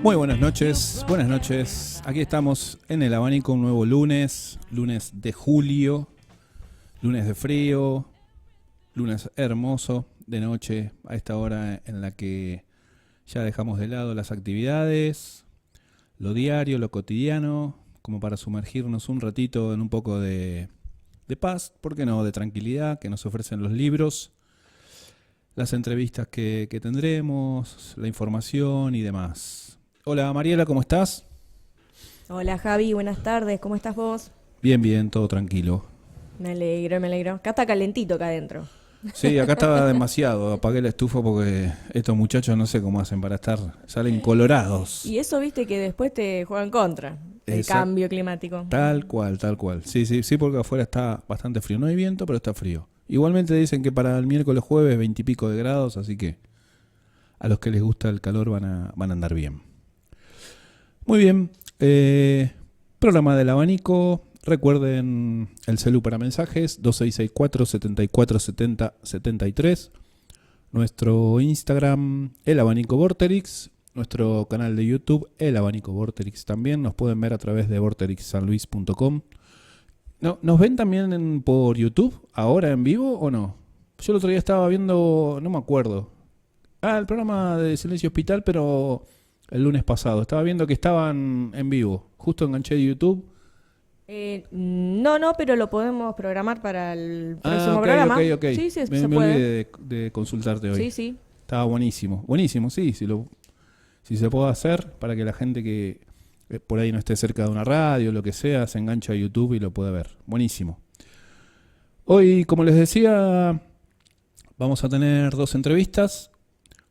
Muy buenas noches. Aquí estamos en El Abanico, un nuevo lunes de julio, lunes de frío, lunes hermoso, de noche, a esta hora en la que ya dejamos de lado las actividades, lo diario, lo cotidiano, como para sumergirnos un ratito en un poco de paz, ¿por qué no?, de tranquilidad que nos ofrecen los libros, las entrevistas que tendremos, la información y demás. Hola Mariela, ¿cómo estás? Hola Javi, buenas tardes, ¿cómo estás vos? Bien, todo tranquilo. Me alegro. Acá está calentito acá adentro. Sí, acá estaba demasiado, apagué la estufa porque estos muchachos no sé cómo hacen para salen colorados. Y eso viste que después te juegan contra, el cambio climático. Tal cual. Sí, porque afuera está bastante frío, no hay viento, pero está frío. Igualmente dicen que para el miércoles jueves 20 y pico de grados, así que a los que les gusta el calor van a andar bien. Muy bien, programa del Abanico. Recuerden el celu para mensajes 2664-7470-73, nuestro Instagram El Abanico Vorterix, nuestro canal de YouTube El Abanico Vorterix también. Nos pueden ver a través de vorterixsanluis.com. No, ¿nos ven también por YouTube ahora en vivo o no? Yo el otro día estaba viendo, no me acuerdo, el programa de Silencio Hospital, pero el lunes pasado estaba viendo que estaban en vivo. Justo enganché de YouTube. No, pero lo podemos programar para el próximo programa. Ok. Sí, Me olvidé de consultarte hoy. Sí. Estaba buenísimo, sí, si se puede hacer para que la gente que por ahí no esté cerca de una radio o lo que sea, se engancha a YouTube y lo puede ver. Buenísimo. Hoy, como les decía, vamos a tener dos entrevistas.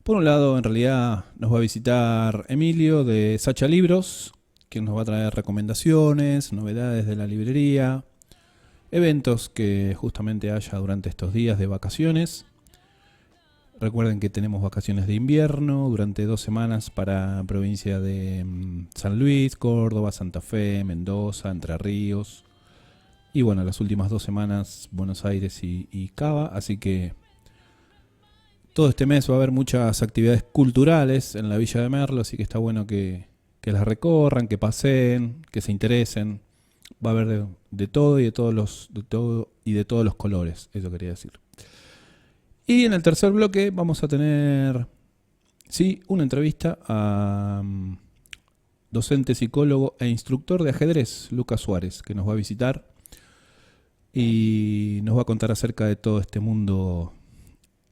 Por un lado, en realidad, nos va a visitar Emilio de Sacha Libros, quien nos va a traer recomendaciones, novedades de la librería, eventos que justamente haya durante estos días de vacaciones. Recuerden que tenemos vacaciones de invierno durante 2 semanas para provincia de San Luis, Córdoba, Santa Fe, Mendoza, Entre Ríos. Y bueno, las últimas 2 semanas Buenos Aires y Cava. Así que todo este mes va a haber muchas actividades culturales en la Villa de Merlo. Así que está bueno que las recorran, que paseen, que se interesen. Va a haber de todo y de todos los colores. Eso quería decir. Y en el tercer bloque vamos a tener, una entrevista a docente, psicólogo e instructor de ajedrez, Lucas Suárez, que nos va a visitar y nos va a contar acerca de todo este mundo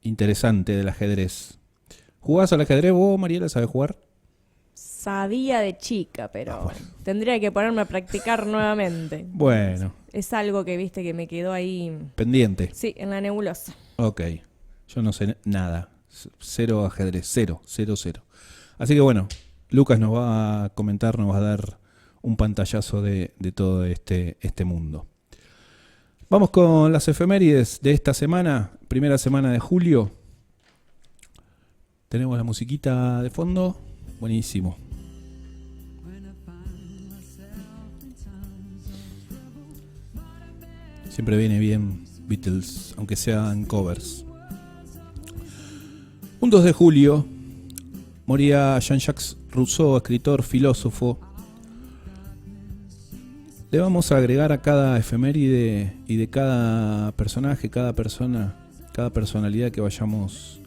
interesante del ajedrez. ¿Jugás al ajedrez vos, Mariela? ¿Sabés jugar? Sabía de chica, pero tendría que ponerme a practicar nuevamente. Bueno. Es algo que viste que me quedó ahí pendiente. Sí, en la nebulosa. Ok. Yo no sé nada. 0 ajedrez. 0. Así que bueno, Lucas nos va a comentar, nos va a dar un pantallazo de todo este mundo. Vamos con las efemérides de esta semana, primera semana de julio. Tenemos la musiquita de fondo. Buenísimo. Siempre viene bien Beatles, aunque sean covers. Un 2 de julio moría Jean-Jacques Rousseau, escritor, filósofo. Le vamos a agregar a cada efeméride y de cada personaje, cada persona, cada personalidad que vayamos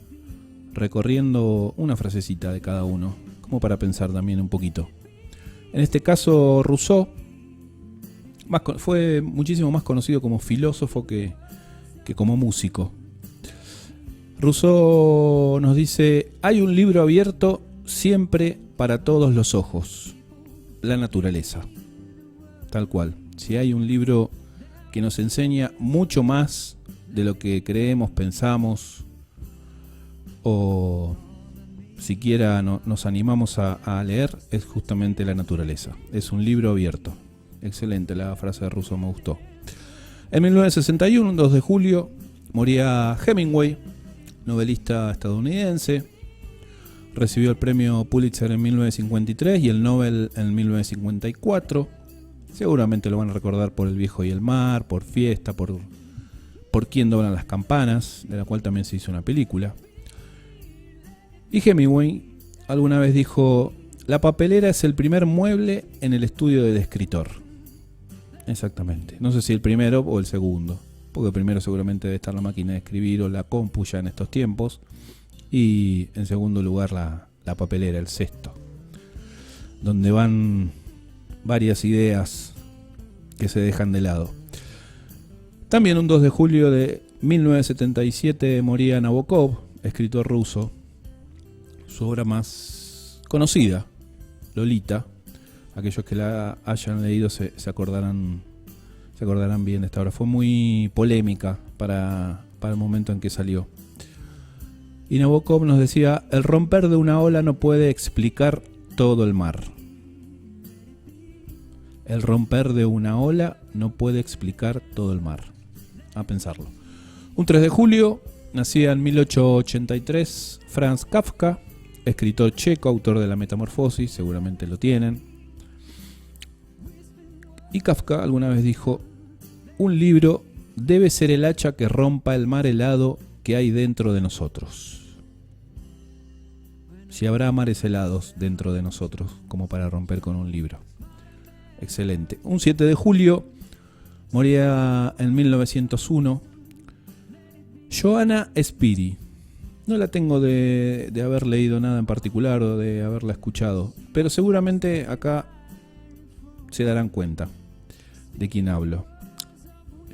recorriendo una frasecita de cada uno, como para pensar también un poquito. En este caso, Rousseau fue muchísimo más conocido como filósofo que como músico. Rousseau nos dice: hay un libro abierto siempre para todos los ojos, la naturaleza. Tal cual. Si hay un libro que nos enseña mucho más de lo que creemos, pensamos, o siquiera nos animamos a leer, es justamente la naturaleza. Es un libro abierto. Excelente la frase de Rousseau, me gustó. En 1961, 2 de julio, moría Hemingway, novelista estadounidense. Recibió el premio Pulitzer en 1953 y el Nobel en 1954. Seguramente lo van a recordar por El viejo y el mar, por Fiesta, por Quién doblan las campanas, de la cual también se hizo una película. Y Hemingway alguna vez dijo: la papelera es el primer mueble en el estudio del escritor. Exactamente. No sé si el primero o el segundo, porque primero seguramente debe estar la máquina de escribir o la compu ya en estos tiempos, y en segundo lugar la papelera, el cesto, donde van varias ideas que se dejan de lado. También un 2 de julio de 1977 moría Nabokov, escritor ruso. Su obra más conocida, Lolita. Aquellos que la hayan leído se acordarán bien de esta obra. Fue muy polémica para el momento en que salió. Y Nabokov nos decía: el romper de una ola no puede explicar todo el mar. El romper de una ola no puede explicar todo el mar. A pensarlo. Un 3 de julio nacía en 1883 Franz Kafka, escritor checo, autor de La Metamorfosis, seguramente lo tienen. Y Kafka alguna vez dijo: un libro debe ser el hacha que rompa el mar helado que hay dentro de nosotros. Si habrá mares helados dentro de nosotros como para romper con un libro. Excelente. Un 7 de julio moría en 1901 Johanna Spiri. No la tengo de haber leído nada en particular o de haberla escuchado, pero seguramente acá se darán cuenta de quién hablo.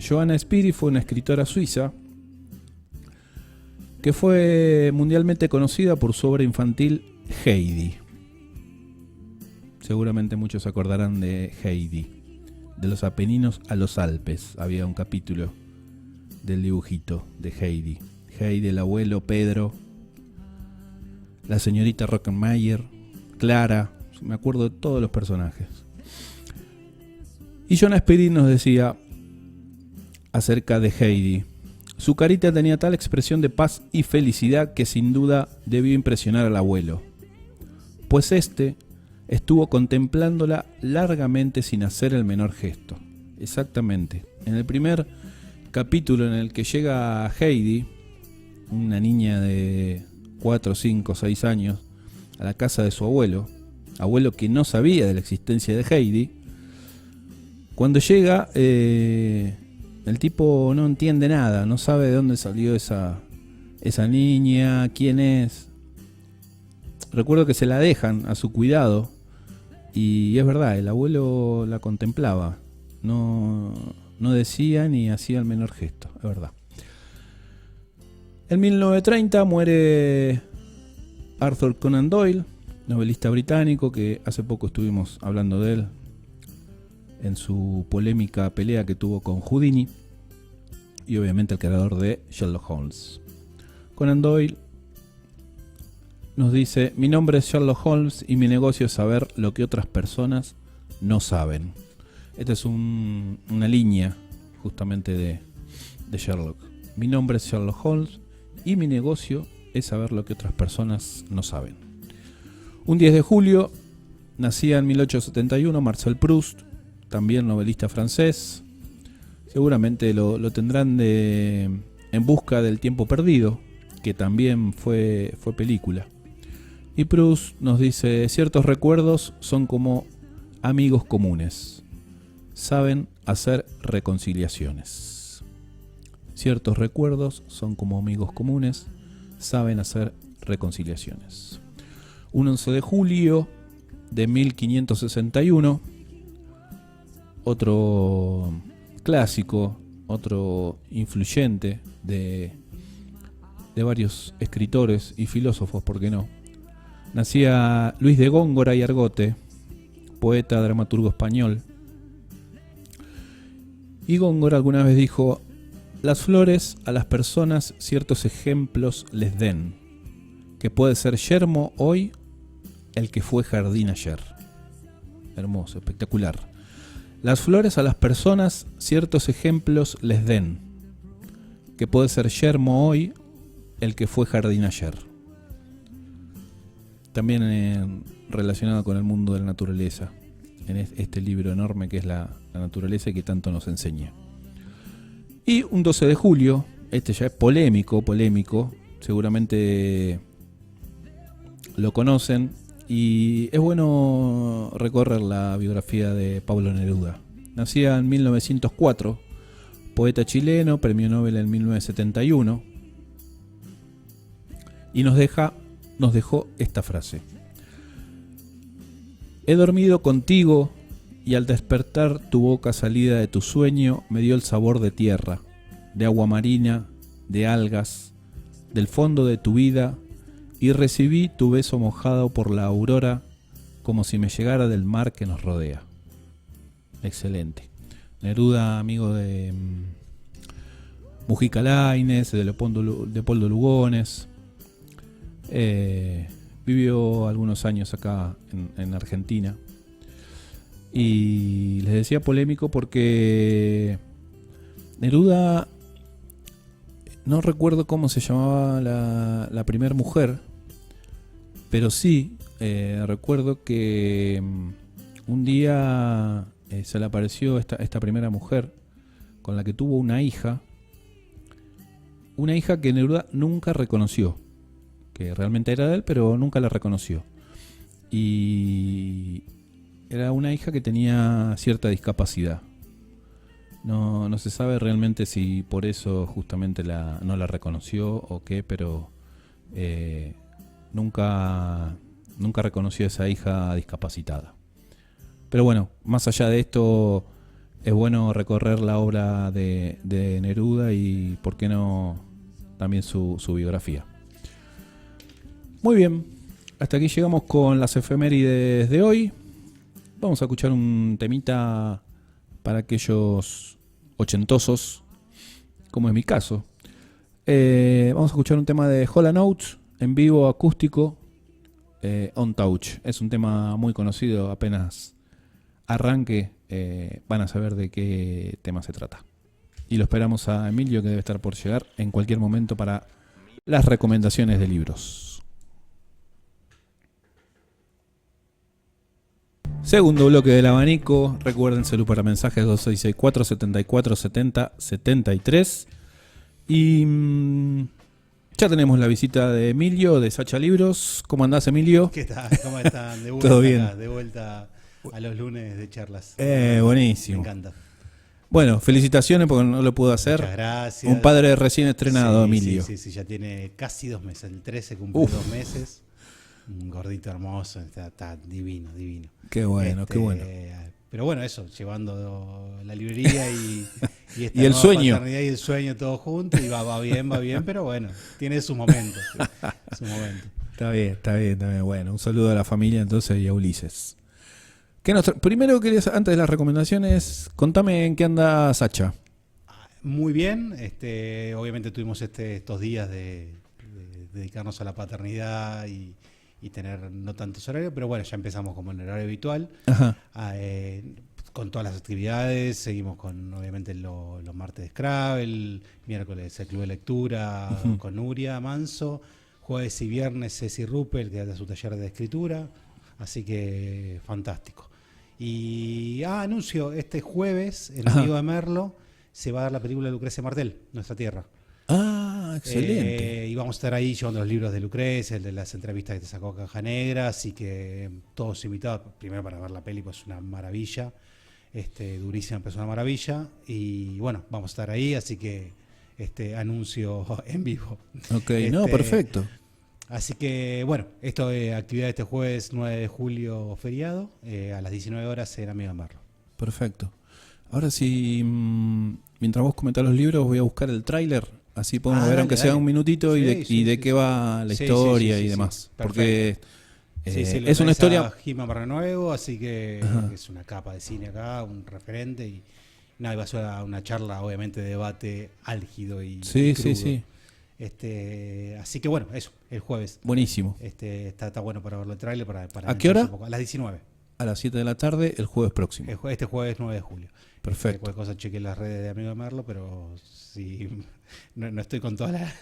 Johanna Spiri fue una escritora suiza que fue mundialmente conocida por su obra infantil Heidi. Seguramente muchos se acordarán de Heidi. De los Apeninos a los Alpes había un capítulo del dibujito de Heidi. Heidi, el abuelo Pedro, la señorita Rottenmeier, Clara, me acuerdo de todos los personajes. Y Johanna Spiri nos decía acerca de Heidi: su carita tenía tal expresión de paz y felicidad que sin duda debió impresionar al abuelo, pues este estuvo contemplándola largamente sin hacer el menor gesto. Exactamente. En el primer capítulo en el que llega Heidi, una niña de 4, 5, 6 años, a la casa de su abuelo que no sabía de la existencia de Heidi, cuando llega, el tipo no entiende nada, no sabe de dónde salió esa niña, quién es. Recuerdo que se la dejan a su cuidado, y es verdad, el abuelo la contemplaba, no decía ni hacía el menor gesto, es verdad. En 1930 muere Arthur Conan Doyle, novelista británico, que hace poco estuvimos hablando de él en su polémica pelea que tuvo con Houdini, y obviamente el creador de Sherlock Holmes. Conan Doyle nos dice: mi nombre es Sherlock Holmes y mi negocio es saber lo que otras personas no saben. Esta es una línea justamente de Sherlock. Mi nombre es Sherlock Holmes y mi negocio es saber lo que otras personas no saben. Un 10 de julio nacía en 1871 Marcel Proust, también novelista francés. Seguramente lo tendrán En busca del tiempo perdido, que también fue película. Y Proust nos dice: ciertos recuerdos son como amigos comunes, saben hacer reconciliaciones. Ciertos recuerdos son como amigos comunes, saben hacer reconciliaciones. Un 11 de julio de 1561, otro clásico, otro influyente de varios escritores y filósofos, ¿por qué no? Nacía Luis de Góngora y Argote, poeta, dramaturgo español. Y Góngora alguna vez dijo: las flores a las personas ciertos ejemplos les den, que puede ser yermo hoy el que fue jardín ayer. Hermoso, espectacular. Las flores a las personas ciertos ejemplos les den, que puede ser yermo hoy el que fue jardín ayer. También relacionado con el mundo de la naturaleza, en este libro enorme que es la naturaleza y que tanto nos enseña. Y un 12 de julio, este ya es polémico, seguramente lo conocen. Y es bueno recorrer la biografía de Pablo Neruda. Nacía en 1904, poeta chileno, premio Nobel en 1971. Y nos dejó esta frase: he dormido contigo y al despertar tu boca salida de tu sueño me dio el sabor de tierra, de agua marina, de algas, del fondo de tu vida, y recibí tu beso mojado por la aurora como si me llegara del mar que nos rodea. Excelente. Neruda, amigo de Mujica Lainez, de Leopoldo Lugones. Vivió algunos años acá en Argentina. Y les decía polémico porque Neruda, no recuerdo cómo se llamaba la primera mujer, pero sí recuerdo que un día se le apareció esta primera mujer con la que tuvo una hija que Neruda nunca reconoció, que realmente era de él, pero nunca la reconoció. Y era una hija que tenía cierta discapacidad. No se sabe realmente si por eso justamente no la reconoció o qué, pero nunca reconoció a esa hija discapacitada. Pero bueno, más allá de esto, es bueno recorrer la obra de Neruda y, ¿por qué no?, también su biografía. Muy bien, hasta aquí llegamos con las efemérides de hoy. Vamos a escuchar un temita para aquellos ochentosos, como es mi caso. Vamos a escuchar un tema de Hall & Oates en vivo acústico, On Touch. Es un tema muy conocido, apenas arranque van a saber de qué tema se trata. Y lo esperamos a Emilio, que debe estar por llegar en cualquier momento para las recomendaciones de libros. Segundo bloque del abanico. Recuerden, salud para mensajes 2664 74 70 73. Y ya tenemos la visita de Emilio de Sacha Libros. ¿Cómo andás, Emilio? ¿Qué tal? ¿Cómo están? De vuelta ¿Todo bien? acá, de vuelta a los lunes de charlas. Buenísimo. Me encanta. Bueno, felicitaciones porque no lo pudo hacer. Muchas gracias. Un padre recién estrenado, sí, Emilio. Sí, ya tiene casi 2 meses. El 13 cumplió 2 meses. Un gordito hermoso, está divino. Qué bueno, qué bueno. Pero bueno, eso, llevando la librería y esta Y el nueva sueño. paternidad y el sueño todo junto, y va bien, pero bueno, tiene sus momentos. Está bien. Bueno, un saludo a la familia entonces y a Ulises. Primero, antes de las recomendaciones, contame en qué anda Sacha. Muy bien, obviamente tuvimos estos días de dedicarnos a la paternidad y tener no tantos horarios, pero bueno, ya empezamos como en el horario habitual. Ajá. Con todas las actividades, seguimos con obviamente los martes de Scrabble, miércoles el club de lectura con Nuria Manso, jueves y viernes Ceci Ruppel, que da su taller de escritura, así que fantástico. Y anuncio, este jueves, en Amigo de Merlo, se va a dar la película de Lucrecia Martel, Nuestra Tierra. Ah, excelente. Y vamos a estar ahí llevando los libros de Lucrecia, el de las entrevistas que te sacó Caja Negra, así que todos invitados, primero para ver la peli, pues es una maravilla, durísima, pero es una maravilla, y bueno, vamos a estar ahí, así que anuncio en vivo. Ok, perfecto. Así que bueno, esto es actividad este jueves 9 de julio, feriado, a las 19 horas en Amigo de Merlo. Perfecto. Ahora sí, mientras vos comentás los libros, voy a buscar el tráiler. Así podemos ver, aunque sea un minutito, y de qué va la historia y demás. Porque es una historia. He-Man para nuevo, así que es una capa de cine acá, un referente. Y nada, va a ser una charla, obviamente, de debate álgido y crudo. Sí. Así que bueno, eso, el jueves. Buenísimo. Está bueno para verlo el tráiler. ¿A qué hora? A las 19. A las 7 de la tarde, el jueves próximo. Este jueves 9 de julio. Perfecto. Cualquier cosa chequeé las redes de Amigo de Merlo, pero si no estoy con toda la...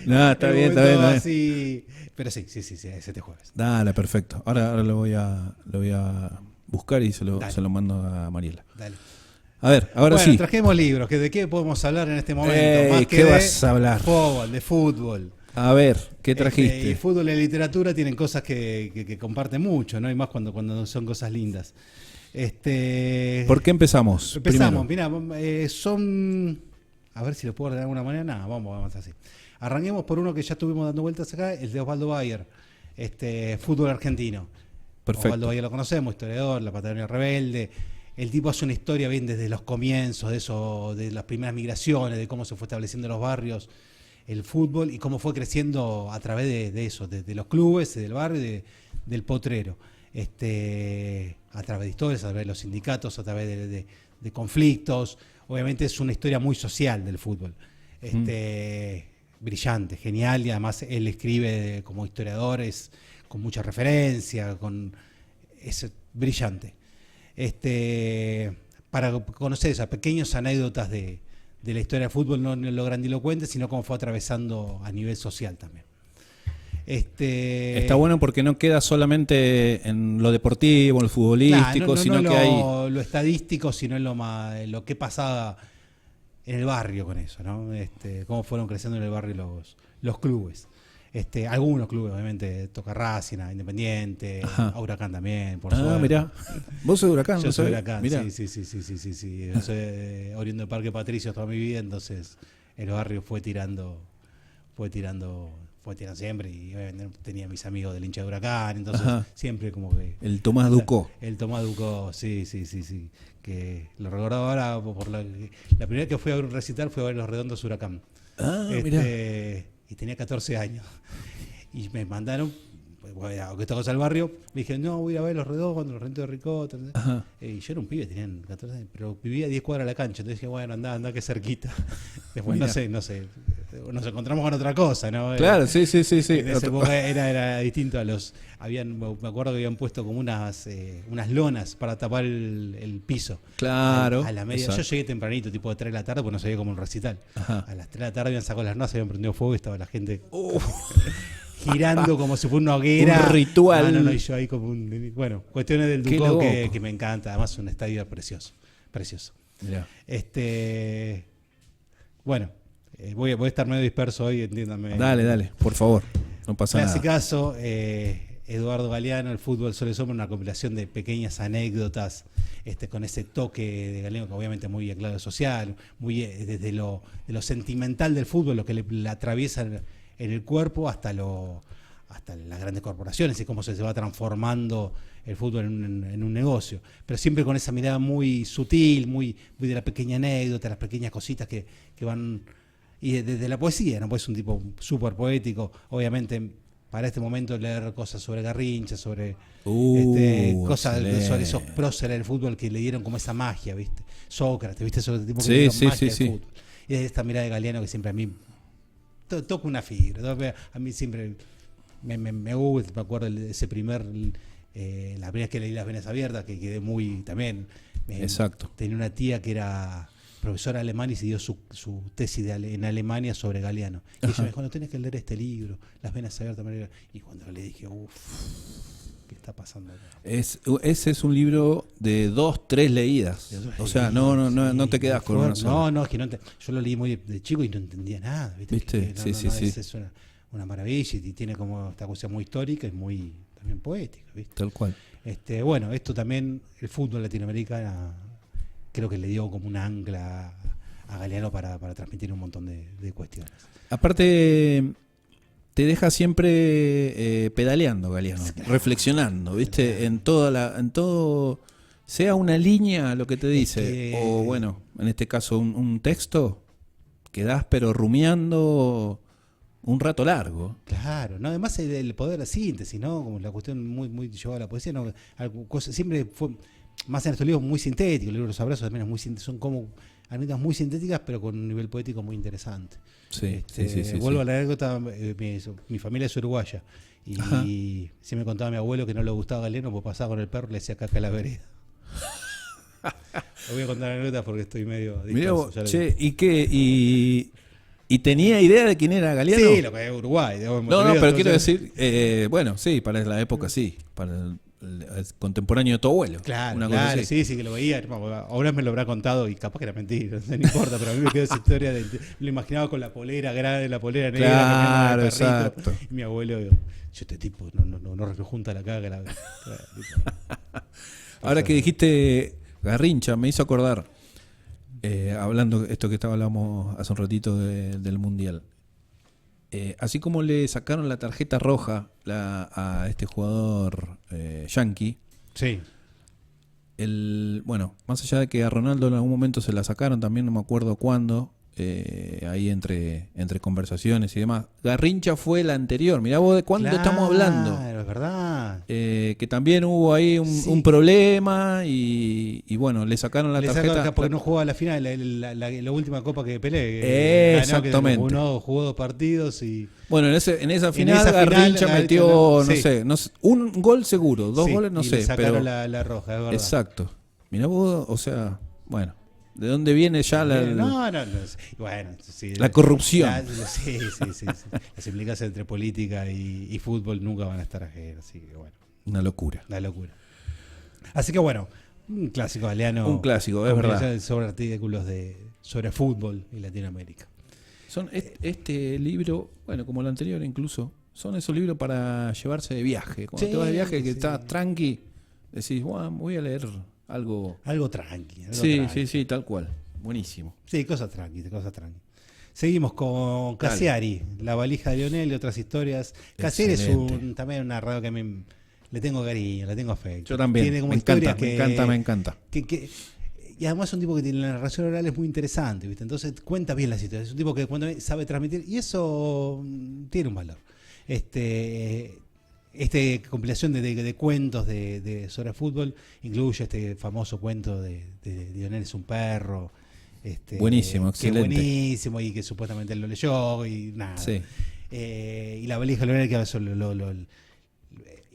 No, está bien. Así, pero sí, es este jueves. Dale, perfecto. Ahora lo voy a buscar y se lo mando a Mariela. Dale. A ver, ahora sí. Trajimos libros. ¿De qué podemos hablar en este momento? Más ¿Qué vas a hablar? De fútbol. A ver, ¿qué trajiste? Y fútbol y literatura tienen cosas que comparten mucho, ¿no? Y más cuando son cosas lindas. ¿Por qué empezamos? Empezamos, mira, son... A ver si lo puedo ordenar de alguna manera. Nada, vamos así. Arranquemos por uno que ya estuvimos dando vueltas acá, el de Osvaldo Bayer, fútbol argentino. Perfecto. Osvaldo Bayer lo conocemos, historiador, la Patagonia Rebelde. El tipo hace una historia bien desde los comienzos, de las primeras migraciones, de cómo se fue estableciendo en los barrios el fútbol y cómo fue creciendo a través de eso, de los clubes, del barrio, del potrero. A través de historias, a través de los sindicatos, a través de conflictos. Obviamente es una historia muy social del fútbol. Brillante, genial, y además él escribe como historiador, con mucha referencia, es brillante. Para conocer esas pequeñas anécdotas de la historia del fútbol, no lo grandilocuente, sino cómo fue atravesando a nivel social también. Está bueno porque no queda solamente en lo deportivo, en lo futbolístico, sino que hay lo estadístico, sino en lo que pasaba en el barrio con eso, ¿no? Cómo fueron creciendo en el barrio los clubes. Algunos clubes, obviamente, toca Racing, Independiente, a Huracán también, por suerte. Mirá. ¿Vos sos de Huracán? Yo soy de Huracán, mirá. sí. Yo soy oriundo de Parque Patricios toda mi vida, entonces el barrio fue tirando siempre, y obviamente tenía mis amigos del hincha de Huracán, entonces siempre como que... El Tomás Ducó. El Tomás Ducó, sí, que lo recuerdo ahora, la primera vez que fui a ver un recital fue a ver Los Redondos Huracán. Mirá. Y tenía 14 años. Y me mandaron, aunque estamos al barrio, me dije, no, voy a ir a ver Los Redondos, Los Rentos de Ricota. Y yo era un pibe, tenían 14 años, pero vivía a 10 cuadras de la cancha. Entonces dije, bueno, anda que cerquita. Después no sé, nos encontramos con otra cosa, ¿no? Claro, sí. En esa época era distinto a me acuerdo que habían puesto como unas lonas para tapar el piso. Claro. A la media. Yo llegué tempranito, tipo de 3 de la tarde, porque no sabía como un recital. A las 3 de la tarde habían sacado las notas, habían prendido fuego y estaba la gente girando como si fuera una hoguera. Un ritual. No, y yo ahí como bueno, cuestiones del Ducó que me encanta. Además, un estadio precioso. Mirá. Bueno, voy a estar medio disperso hoy, entiéndame. Dale, por favor. No pasa nada. Clasicazo, Eduardo Galeano, El fútbol sobre sombra, una compilación de pequeñas anécdotas, con ese toque de Galeano, que obviamente muy en clave social, muy desde lo sentimental del fútbol, lo que le atraviesa en el cuerpo, hasta las grandes corporaciones y cómo se va transformando el fútbol en un negocio, pero siempre con esa mirada muy sutil, muy de la pequeña anécdota, las pequeñas cositas que van, y desde la poesía, ¿no? Pues es un tipo súper poético, obviamente. Para este momento leer cosas sobre Garrincha, sobre cosas sobre esos próceres del fútbol que le dieron como esa magia, ¿viste? Sócrates, ¿viste? Sobre el tipo que le dieron magia al fútbol. Y desde esta mirada de Galeano que siempre a mí toca una fibra. A mí siempre me gusta, me acuerdo de ese la primera vez que leí Las Venas Abiertas, que quedé muy también. Exacto. Tenía una tía que era profesora alemana y se dio su tesis en Alemania sobre Galeano. Y ella me dijo, no tenés que leer este libro, Las Venas Abiertas. Y cuando le dije, ¿qué está pasando acá? Ese es un libro de 2-3 leídas. O sea, no te quedas con una sola. No, es que yo lo leí muy de chico y no entendía nada. ¿Viste? Sí. Es una maravilla y tiene como esta cosa muy histórica y muy también poética, ¿viste? Tal cual. Bueno, esto también, el fútbol latinoamericano, creo que le dio como un ancla a Galeano para transmitir un montón de cuestiones. Aparte, te deja siempre pedaleando, Galeano, reflexionando, ¿viste? En todo, sea una línea lo que te dice, o bueno, en este caso un texto, quedás pero rumiando un rato largo. Claro, no, además el poder de la síntesis, ¿no? Como la cuestión muy llevada a la poesía, ¿no? Siempre fue, más en estos libros, muy sintéticos. El libro de los abrazos también es muy sintético, son como anécdotas muy sintéticas, pero con un nivel poético muy interesante. Sí. Vuelvo a la anécdota, mi familia es uruguaya, y sí me contaba mi abuelo que no le gustaba Galeano, porque pasaba con el perro y le decía caca a la vereda. Lo voy a contar anécdotas porque estoy medio disperso. ¿Y qué? ¿Y tenía idea de quién era Galeano? Sí, lo que es Uruguay. No, pero quiero decir, bueno, sí, para la época sí, para es contemporáneo de tu abuelo. Claro, una cosa claro, así. sí, que lo veía. Ahora me lo habrá contado y capaz que era mentira, no importa, pero a mí me quedó esa historia lo imaginaba con la polera grande, la polera negra, Claro, caminando con el perrito, exacto. y mi abuelo, yo, este tipo no rejunta la caga. Ahora que dijiste Garrincha, me hizo acordar, hablando esto que hablábamos hace un ratito del Mundial. Así como le sacaron la tarjeta roja a este jugador yankee, Sí. bueno, más allá de que a Ronaldo en algún momento se la sacaron, también no me acuerdo cuándo, ahí entre conversaciones y demás. Garrincha fue la anterior, mirá vos de cuándo estamos hablando. Claro, es verdad. Que también hubo ahí un problema y bueno, le sacaron la tarjeta. Porque no jugaba la final, la última copa que Pelé. Exactamente. Jugó 2 partidos y... Bueno, en esa final Garrincha metió, no sé, un gol seguro, 2 goles no y sé. le sacaron pero la roja, es verdad. exacto. Mirá vos, o sea, bueno, ¿de dónde viene ya No. Bueno, sí, la corrupción? Sí. Las implicancias entre política y fútbol nunca van a estar ajenas, así que bueno. Una locura. Así que bueno, un clásico galeano. Un clásico, es verdad. Sobre artículos sobre fútbol en Latinoamérica. Son este libro, bueno, como el anterior incluso, son esos libros para llevarse de viaje. Cuando te vas de viaje, que estás tranqui, decís, bueno, voy a leer algo Tranqui. Sí, tal cual. Buenísimo. Sí, cosas tranqui. Seguimos con Cassiari, La valija de Lionel y otras historias. Cassiari es también un narrador que a mí le tengo cariño, le tengo afecto. Yo también. Tiene como Me encanta. Y además es un tipo que tiene la narración oral es muy interesante, ¿viste? Entonces cuenta bien las historias. Es un tipo que sabe transmitir y eso tiene un valor. Compilación de cuentos sobre fútbol incluye este famoso cuento de Lionel es un perro. Buenísimo, excelente. Que buenísimo y que supuestamente él lo leyó y nada. Sí. Y la valija de Lionel que habla sobre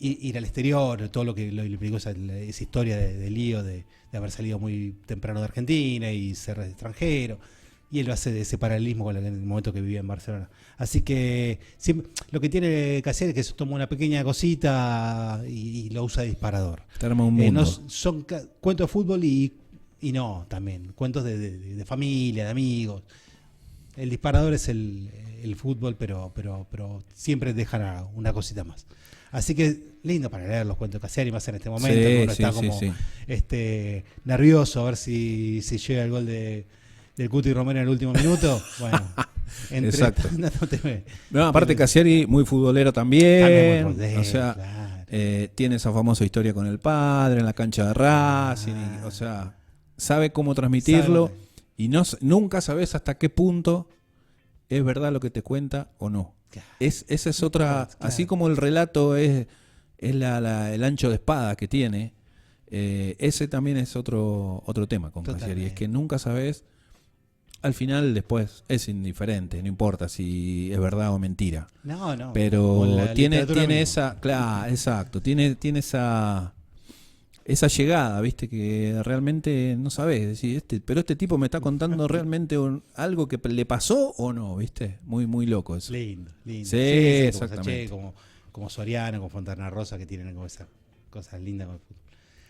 ir al exterior, todo lo que le implicó esa historia de lío de haber salido muy temprano de Argentina y ser extranjero. Y él lo hace de ese paralelismo con el momento que vivía en Barcelona. Así que lo que tiene que hacer es que se toma una pequeña cosita y lo usa de disparador. Te arma un mundo. Son cuentos de fútbol y no, también. Cuentos de familia, de amigos. El disparador es el fútbol, pero siempre dejan una cosita más. Así que lindo para leer los cuentos de Cassiari, más en este momento. Uno está como nervioso a ver si llega el gol del Cuti Romero en el último minuto. Bueno, exacto. No, aparte Cassiari muy futbolero también. Futbolero, o sea, claro. Tiene esa famosa historia con el padre en la cancha de Racing. O sea, sabe cómo transmitirlo y nunca sabes hasta qué punto es verdad lo que te cuenta o no. Claro. Esa es otra, claro. Así como el relato es el ancho de espada que tiene, ese también es otro tema con Cassiari. Es que nunca sabes, al final después es indiferente, no importa si es verdad o mentira. No. Pero tiene esa, claro, exacto, tiene esa llegada, viste, que realmente no sabes, decir, pero este tipo me está contando realmente algo que le pasó o no, viste, muy loco eso. Lindo. Sí, exactamente. Como Soriano, como Fontana Rosa, que tienen como esas cosas lindas con el fútbol.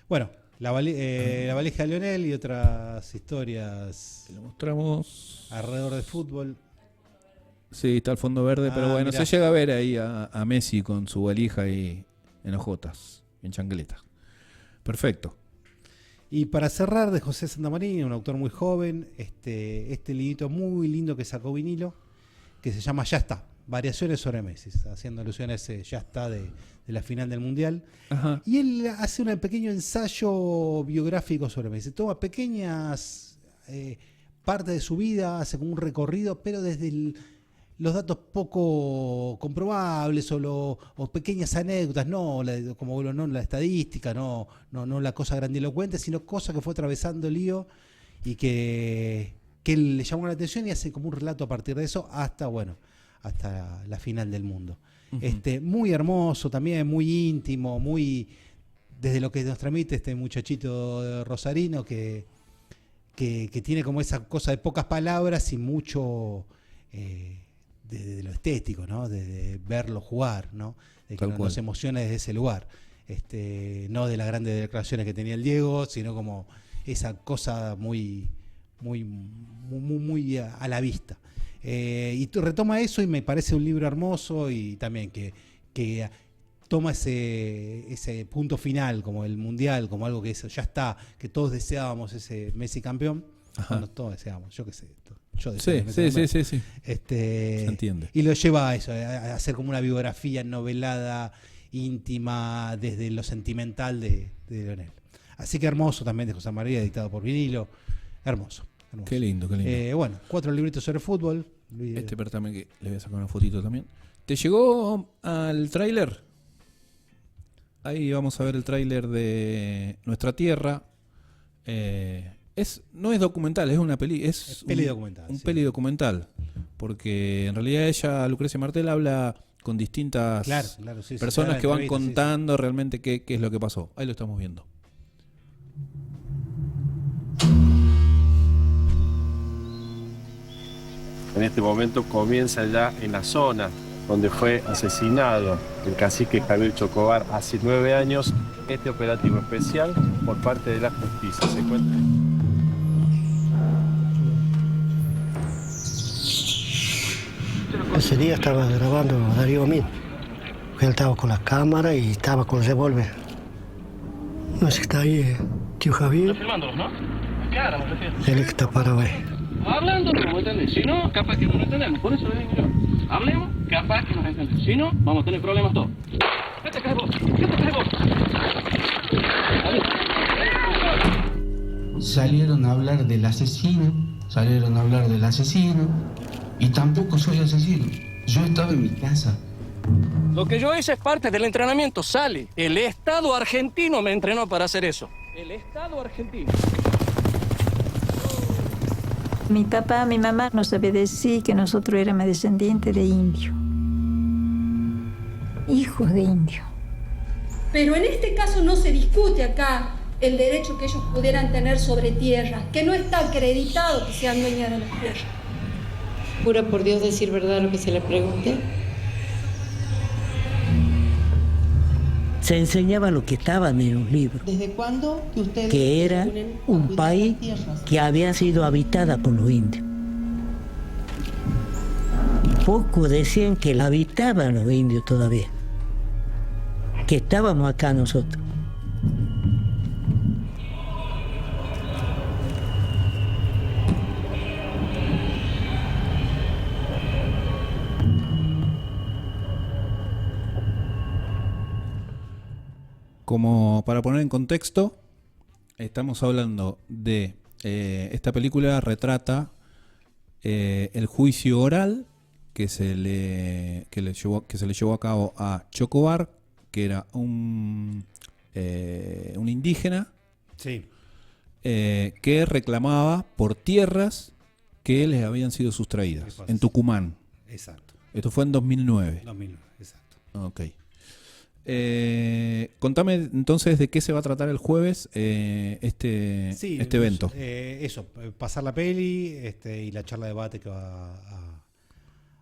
Bueno, la valija de Lionel y otras historias. Te lo mostramos alrededor del fútbol. Sí, está el fondo verde, pero bueno, mirá. se llega a ver ahí a Messi con su valija y en ojotas, en chancletas. Perfecto. Y para cerrar, de José Santamaría, un autor muy joven, este librito muy lindo que sacó vinilo, que se llama Ya está, variaciones sobre Messi, haciendo alusión a ese Ya está de la final del Mundial. Ajá. Y él hace un pequeño ensayo biográfico sobre Messi, toma pequeñas partes de su vida, hace como un recorrido, pero desde los datos poco comprobables o pequeñas anécdotas, no la estadística, no la cosa grandilocuente, sino cosas que fue atravesando el lío y que le llamó la atención y hace como un relato a partir de eso hasta la final del mundo. Uh-huh. Muy hermoso también, muy íntimo, muy desde lo que nos transmite este muchachito rosarino que tiene como esa cosa de pocas palabras y mucho de lo estético, ¿no? De verlo jugar, ¿no? De que nos emociona desde ese lugar. no de las grandes declaraciones que tenía el Diego, sino como esa cosa muy a la vista. Y retoma eso y me parece un libro hermoso, y también que toma ese punto final como el Mundial, como algo que ya está, que todos deseábamos ese Messi campeón. Bueno, todos deseábamos, yo qué sé. Yo deseo Sí. Se Se entiende. Y lo lleva a eso, a hacer como una biografía novelada, íntima, desde lo sentimental de Leonel. Así que hermoso también, de José María, editado por vinilo. Hermoso. Qué lindo, qué lindo. Bueno, 4 libritos sobre fútbol. Pero también que le voy a sacar una fotito también. ¿Te llegó al tráiler? Ahí vamos a ver el tráiler de Nuestra Tierra. No es documental, es una peli. Es peli documental. Un peli documental. Porque en realidad ella, Lucrecia Martel, habla con distintas personas que van contando realmente qué es lo que pasó. Ahí lo estamos viendo. En este momento comienza ya en la zona donde fue asesinado el cacique Javier Chocobar hace 9 años, este operativo especial por parte de la justicia. Se encuentra... Ese día estaba grabando Darío Amin. Él estaba con la cámara y estaba con el revólver. No sé si está ahí, tío Javier. Está filmándolos, ¿no? Claro, me refiero. Él que está parado ahí. Hablando, no me entendés. Si no, capaz que no nos entendemos. Por eso le digo yo. Hablemos, capaz que nos entendemos. Si no, vamos a tener problemas todos. ¿Qué te caes vos? Salieron a hablar del asesino, y tampoco soy asesino. Yo estaba en mi casa. Lo que yo hice es parte del entrenamiento. Sale. El Estado argentino me entrenó para hacer eso. El Estado argentino. Mi papá, mi mamá nos sabe decir que nosotros éramos descendientes de indios. Hijos de indios. Pero en este caso no se discute acá el derecho que ellos pudieran tener sobre tierra, que no está acreditado que sean dueñas de las tierras. ¿Jura por Dios decir verdad lo que se le pregunte? Se enseñaba lo que estaba en los libros. ¿Desde cuándo que ustedes que era un país que había sido habitada por los indios? Pocos decían que la habitaban los indios todavía, que estábamos acá nosotros. Como para poner en contexto, estamos hablando de esta película retrata el juicio oral que se le llevó a cabo a Chocobar, que era un indígena que reclamaba por tierras que les habían sido sustraídas en Tucumán. Exacto. Esto fue en 2009. 2009, exacto. Ok. Contame entonces de qué se va a tratar el jueves este evento. Pasar la peli y la charla de debate que va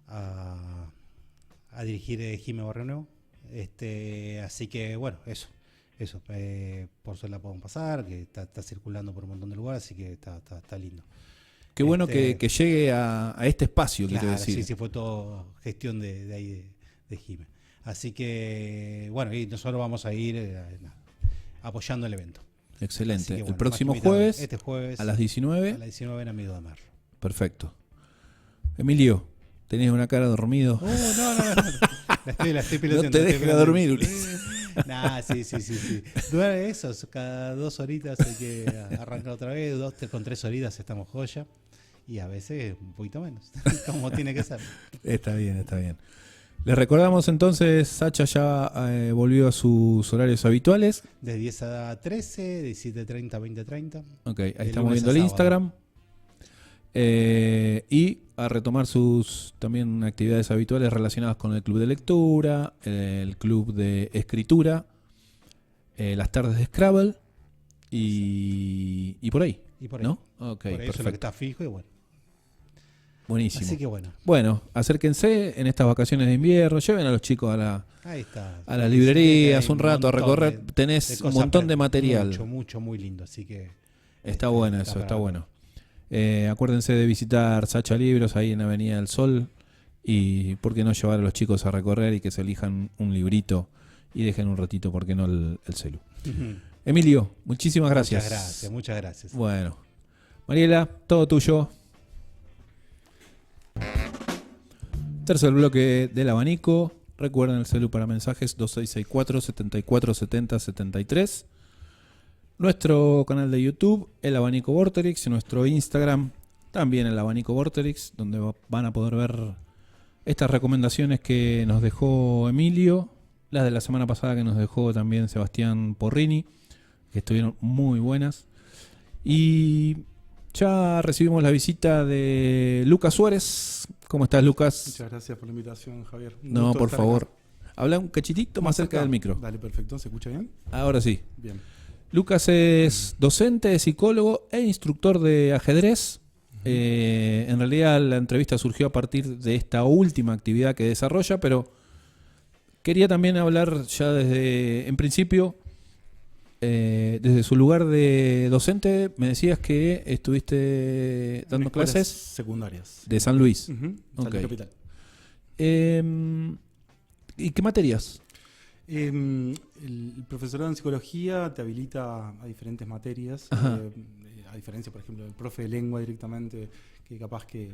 a dirigir Jimé Barrionuevo. Así que bueno, eso. Por eso la podemos pasar, que está circulando por un montón de lugares, así que está lindo. Qué bueno que llegue a este espacio, claro, quiero decir. Sí, fue todo gestión de ahí de Jimé. Así que, bueno, y nosotros vamos a ir apoyando el evento. Excelente. Que, bueno, el próximo jueves, este jueves a las 19. A las 19 en Amigo de Mar. Perfecto. Emilio, tenés una cara dormido. No. La estoy piloteando. No te dejes dormir, Ulises. Nah, sí. Duerme eso, cada 2 horitas hay que arrancar otra vez, con 3 horitas estamos joya. Y a veces un poquito menos, como tiene que ser. Está bien. Les recordamos entonces, Sacha ya volvió a sus horarios habituales. De 10 a 13, de 17:30 a 20:30. Ok, ahí estamos viendo el Instagram. Y a retomar sus también actividades habituales relacionadas con el club de lectura, el club de escritura, las tardes de Scrabble y por ahí. Y por ahí. ¿No? Ok, por ahí perfecto. eso es lo que está fijo y bueno. Buenísimo. Así que bueno. Bueno, acérquense en estas vacaciones de invierno, lleven a los chicos Ahí está. a las librerías Hay un rato a recorrer. Tenés un montón de material. Mucho, muy lindo. Así que está bueno eso, está bueno. Acuérdense de visitar Sacha Libros ahí en Avenida del Sol. Y por qué no llevar a los chicos a recorrer y que se elijan un librito y dejen un ratito, por qué no el celu. Emilio, muchísimas gracias. Muchas gracias. Bueno, Mariela, todo tuyo. Tercer bloque del abanico. Recuerden el celu para mensajes 2664 74 70 73. Nuestro canal de YouTube, El Abanico Vorterix, y nuestro Instagram, también El Abanico Vorterix, donde van a poder ver estas recomendaciones que nos dejó Emilio, las de la semana pasada que nos dejó también Sebastián Porrini, que estuvieron muy buenas. Y ya recibimos la visita de Lucas Suárez. ¿Cómo estás, Lucas? Muchas gracias por la invitación, Javier. No, por favor. Habla un cachitito más cerca del micro. Dale, perfecto. ¿Se escucha bien? Ahora sí. Bien. Lucas es docente, es psicólogo e instructor de ajedrez. En realidad la entrevista surgió a partir de esta última actividad que desarrolla, pero quería también hablar ya desde, en principio, desde su lugar de docente. Me decías que estuviste dando clases secundarias de San Luis. San Okay. Luis Capital. ¿Y qué materias? El profesorado en psicología te habilita a diferentes materias, a diferencia, por ejemplo, del profe de lengua directamente, que capaz que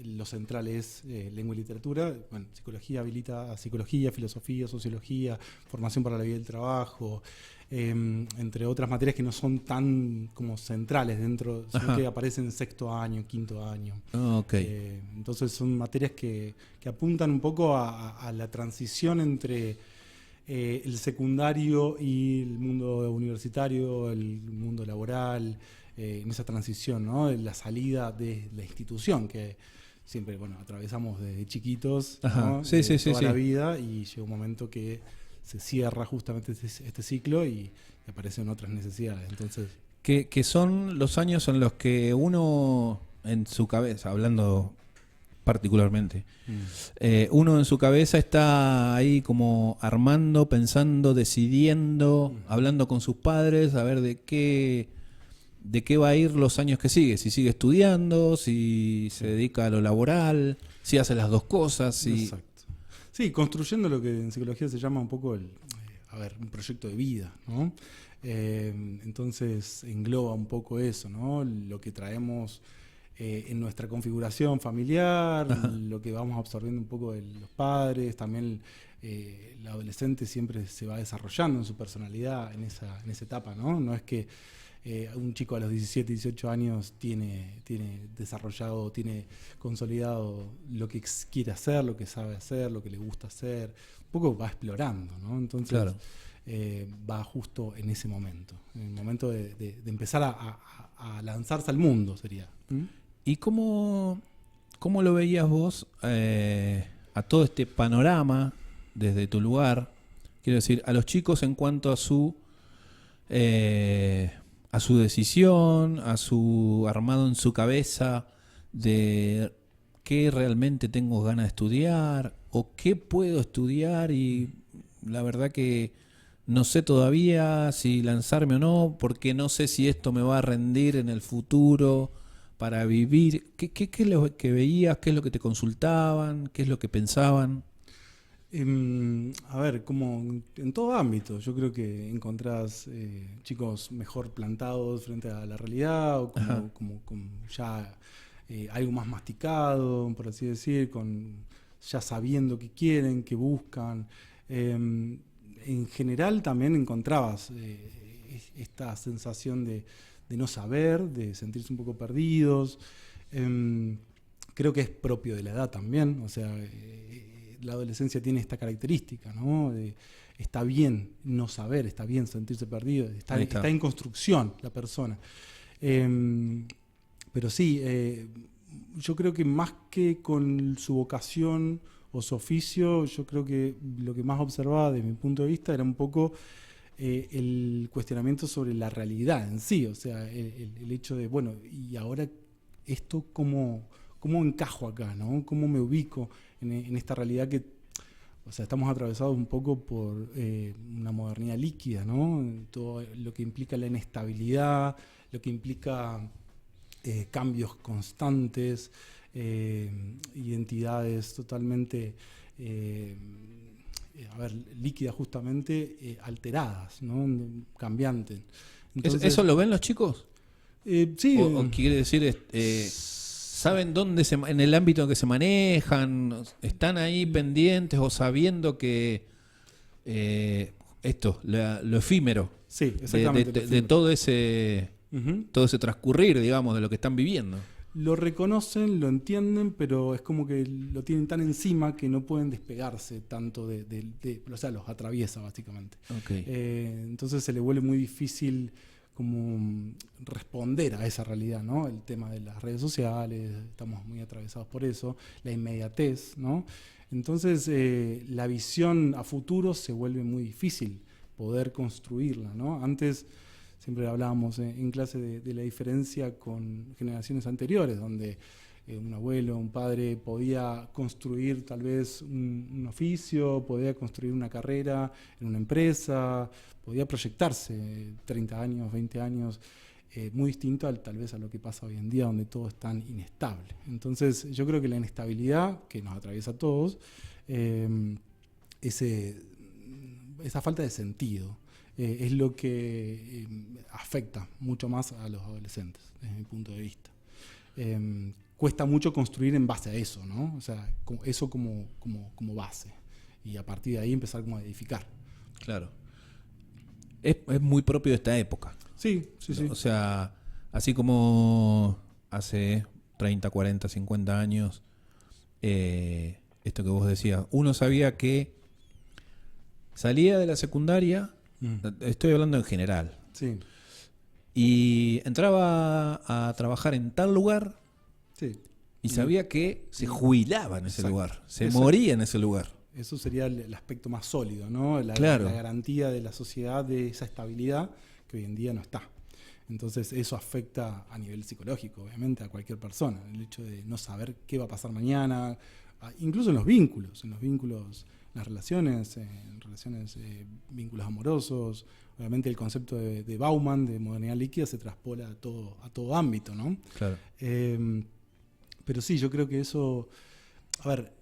lo central es lengua y literatura. Bueno, psicología habilita a psicología, filosofía, sociología, formación para la vida del trabajo, entre otras materias que no son tan como centrales dentro, sino que aparecen en sexto año, quinto año. Entonces son materias que apuntan un poco a la transición entre el secundario y el mundo universitario, el mundo laboral, en esa transición, ¿no? La salida de la institución que siempre, bueno, atravesamos desde chiquitos, ¿no? Toda la vida, y llega un momento que se cierra justamente este ciclo y aparecen otras necesidades. Entonces, que son los años en los que uno en su cabeza, hablando particularmente, uno en su cabeza está ahí como armando, pensando, decidiendo, hablando con sus padres, a ver de qué va a ir los años que sigue, si sigue estudiando, si se dedica a lo laboral, si hace las dos cosas. Exacto. Sí, construyendo lo que en psicología se llama un poco un proyecto de vida, ¿no? Entonces engloba un poco eso, ¿no? Lo que traemos en nuestra configuración familiar, lo que vamos absorbiendo un poco de los padres, también el adolescente siempre se va desarrollando en su personalidad en esa etapa, ¿no? No es que un chico a los 17, 18 años tiene desarrollado, tiene consolidado lo que quiere hacer, lo que sabe hacer, lo que le gusta hacer. Un poco va explorando, ¿no? Entonces va justo en ese momento, en el momento de empezar a lanzarse al mundo, sería. ¿Y cómo lo veías vos a todo este panorama desde tu lugar? Quiero decir, a los chicos en cuanto a su decisión, a su armado en su cabeza de qué realmente tengo ganas de estudiar o qué puedo estudiar, y la verdad que no sé todavía si lanzarme o no, porque no sé si esto me va a rendir en el futuro para vivir. ¿Qué es lo que veías? ¿Qué es lo que te consultaban? ¿Qué es lo que pensaban? A ver, como en todo ámbito, yo creo que encontrás chicos mejor plantados frente a la realidad, o como ya algo más masticado, por así decir, ya sabiendo qué quieren, qué buscan. En general también encontrabas esta sensación de no saber, de sentirse un poco perdidos. Creo que es propio de la edad también, o sea, la adolescencia tiene esta característica, ¿no? Está bien no saber, está bien sentirse perdido, está en construcción la persona. Pero sí, yo creo que más que con su vocación o su oficio, yo creo que lo que más observaba desde mi punto de vista era un poco el cuestionamiento sobre la realidad en sí, o sea, el hecho de, bueno, y ahora esto cómo cómo encajo acá, ¿no? ¿Cómo me ubico en esta realidad que, o sea, estamos atravesados un poco por una modernidad líquida, ¿no? Todo lo que implica la inestabilidad, lo que implica cambios constantes, identidades totalmente líquidas, justamente alteradas, ¿no? Cambiantes. Entonces, ¿Eso lo ven los chicos? Sí. ¿O quiere decir, saben dónde en el ámbito en que se manejan? ¿Están ahí pendientes o sabiendo que lo efímero, sí, exactamente, de todo ese transcurrir, digamos, de lo que están viviendo? Lo reconocen, lo entienden, pero es como que lo tienen tan encima que no pueden despegarse tanto o sea, los atraviesa básicamente. Okay. Entonces se le vuelve muy difícil como responder a esa realidad, ¿no? El tema de las redes sociales, estamos muy atravesados por eso, la inmediatez, ¿no? Entonces la visión a futuro se vuelve muy difícil poder construirla, ¿no? Antes siempre hablábamos en clase de la diferencia con generaciones anteriores, donde un abuelo, un padre podía construir tal vez un oficio, podía construir una carrera en una empresa, podía proyectarse 30 años, 20 años, muy distinto tal vez a lo que pasa hoy en día, donde todo es tan inestable. Entonces yo creo que la inestabilidad que nos atraviesa a todos, esa falta de sentido, es lo que afecta mucho más a los adolescentes, desde mi punto de vista. Cuesta mucho construir en base a eso, ¿no? O sea, eso como base. Y a partir de ahí empezar como a edificar. Claro. Es muy propio de esta época. Sí. O sea, así como hace 30, 40, 50 años, esto que vos decías, uno sabía que salía de la secundaria, estoy hablando en general, sí, y entraba a trabajar en tal lugar, sí, y sabía que se jubilaba en ese lugar, se Eso. moría en ese lugar. Eso sería el aspecto más sólido, ¿no? Claro. La garantía de la sociedad de esa estabilidad que hoy en día no está. Entonces eso afecta a nivel psicológico, obviamente, a cualquier persona. El hecho de no saber qué va a pasar mañana, incluso en los vínculos, las relaciones, vínculos amorosos. Obviamente el concepto de Bauman, de modernidad líquida, se traspola a todo ámbito, ¿no? Claro. Pero sí, yo creo que eso... A ver,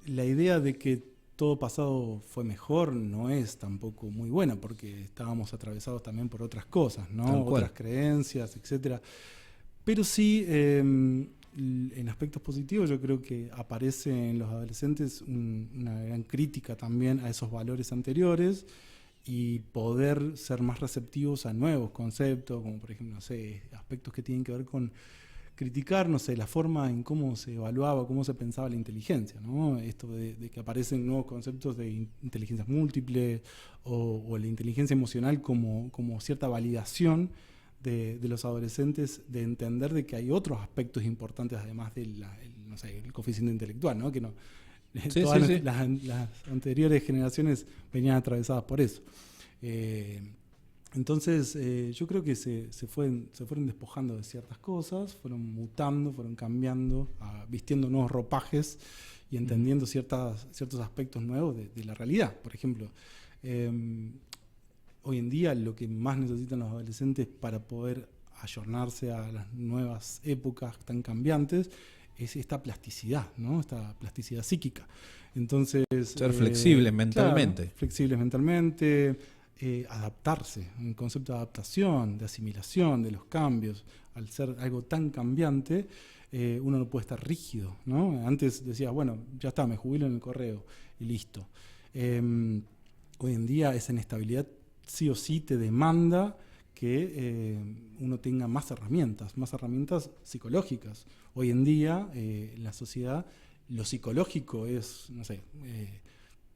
la idea de que todo pasado fue mejor no es tampoco muy buena, porque estábamos atravesados también por otras cosas, ¿no? Otras creencias, etcétera. Pero sí, en aspectos positivos, yo creo que aparece en los adolescentes una gran crítica también a esos valores anteriores y poder ser más receptivos a nuevos conceptos, como por ejemplo, no sé, aspectos que tienen que ver con criticar, no sé, la forma en cómo se evaluaba, cómo se pensaba la inteligencia, ¿no? Esto de que aparecen nuevos conceptos de inteligencias múltiples o la inteligencia emocional como cierta validación de los adolescentes, de entender de que hay otros aspectos importantes además del el coeficiente intelectual, ¿no? Que no todas las anteriores generaciones venían atravesadas por eso. Entonces yo creo que se fueron despojando de ciertas cosas, fueron mutando, fueron cambiando, vistiendo nuevos ropajes y entendiendo ciertos aspectos nuevos de la realidad. Por ejemplo, hoy en día lo que más necesitan los adolescentes para poder ayornarse a las nuevas épocas tan cambiantes es esta plasticidad, ¿no? Esta plasticidad psíquica. Entonces, ser flexibles mentalmente. Claro, flexibles mentalmente, adaptarse, un concepto de adaptación, de asimilación de los cambios. Al ser algo tan cambiante, uno no puede estar rígido, ¿no? Antes decías, bueno, ya está, me jubilo en el correo y listo. Hoy en día esa inestabilidad sí o sí te demanda que uno tenga más herramientas psicológicas. Hoy en día, en la sociedad, lo psicológico es, no sé,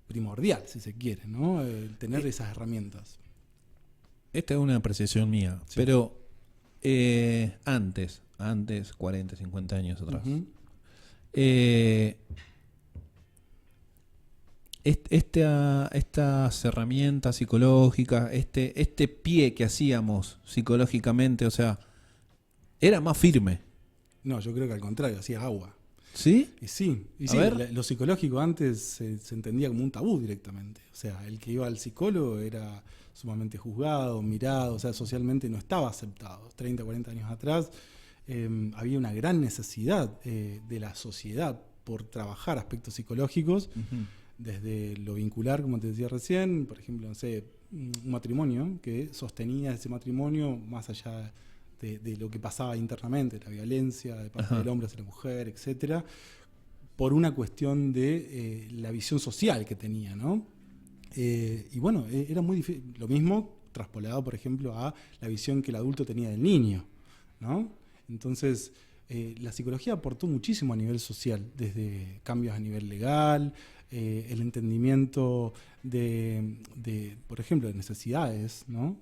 primordial, si se quiere, ¿no? El tener esas herramientas. Esta es una apreciación mía, sí. Pero antes, 40, 50 años atrás, estas herramientas psicológicas, este pie que hacíamos psicológicamente, o sea, era más firme. No, yo creo que al contrario, hacía agua. ¿Sí? Y sí, A ver. lo psicológico antes se entendía como un tabú directamente. O sea, el que iba al psicólogo era sumamente juzgado, mirado, o sea, socialmente no estaba aceptado. 30, 40 años atrás había una gran necesidad de la sociedad por trabajar aspectos psicológicos, desde lo vincular, como te decía recién, por ejemplo, no sé, un matrimonio que sostenía ese matrimonio más allá de lo que pasaba internamente, la violencia de parte del hombre hacia la mujer, etcétera, por una cuestión de la visión social que tenía, ¿no? Y bueno, era muy difícil. Lo mismo traspolado, por ejemplo, a la visión que el adulto tenía del niño, ¿no? Entonces, la psicología aportó muchísimo a nivel social, desde cambios a nivel legal, el entendimiento de, por ejemplo, de necesidades, ¿no?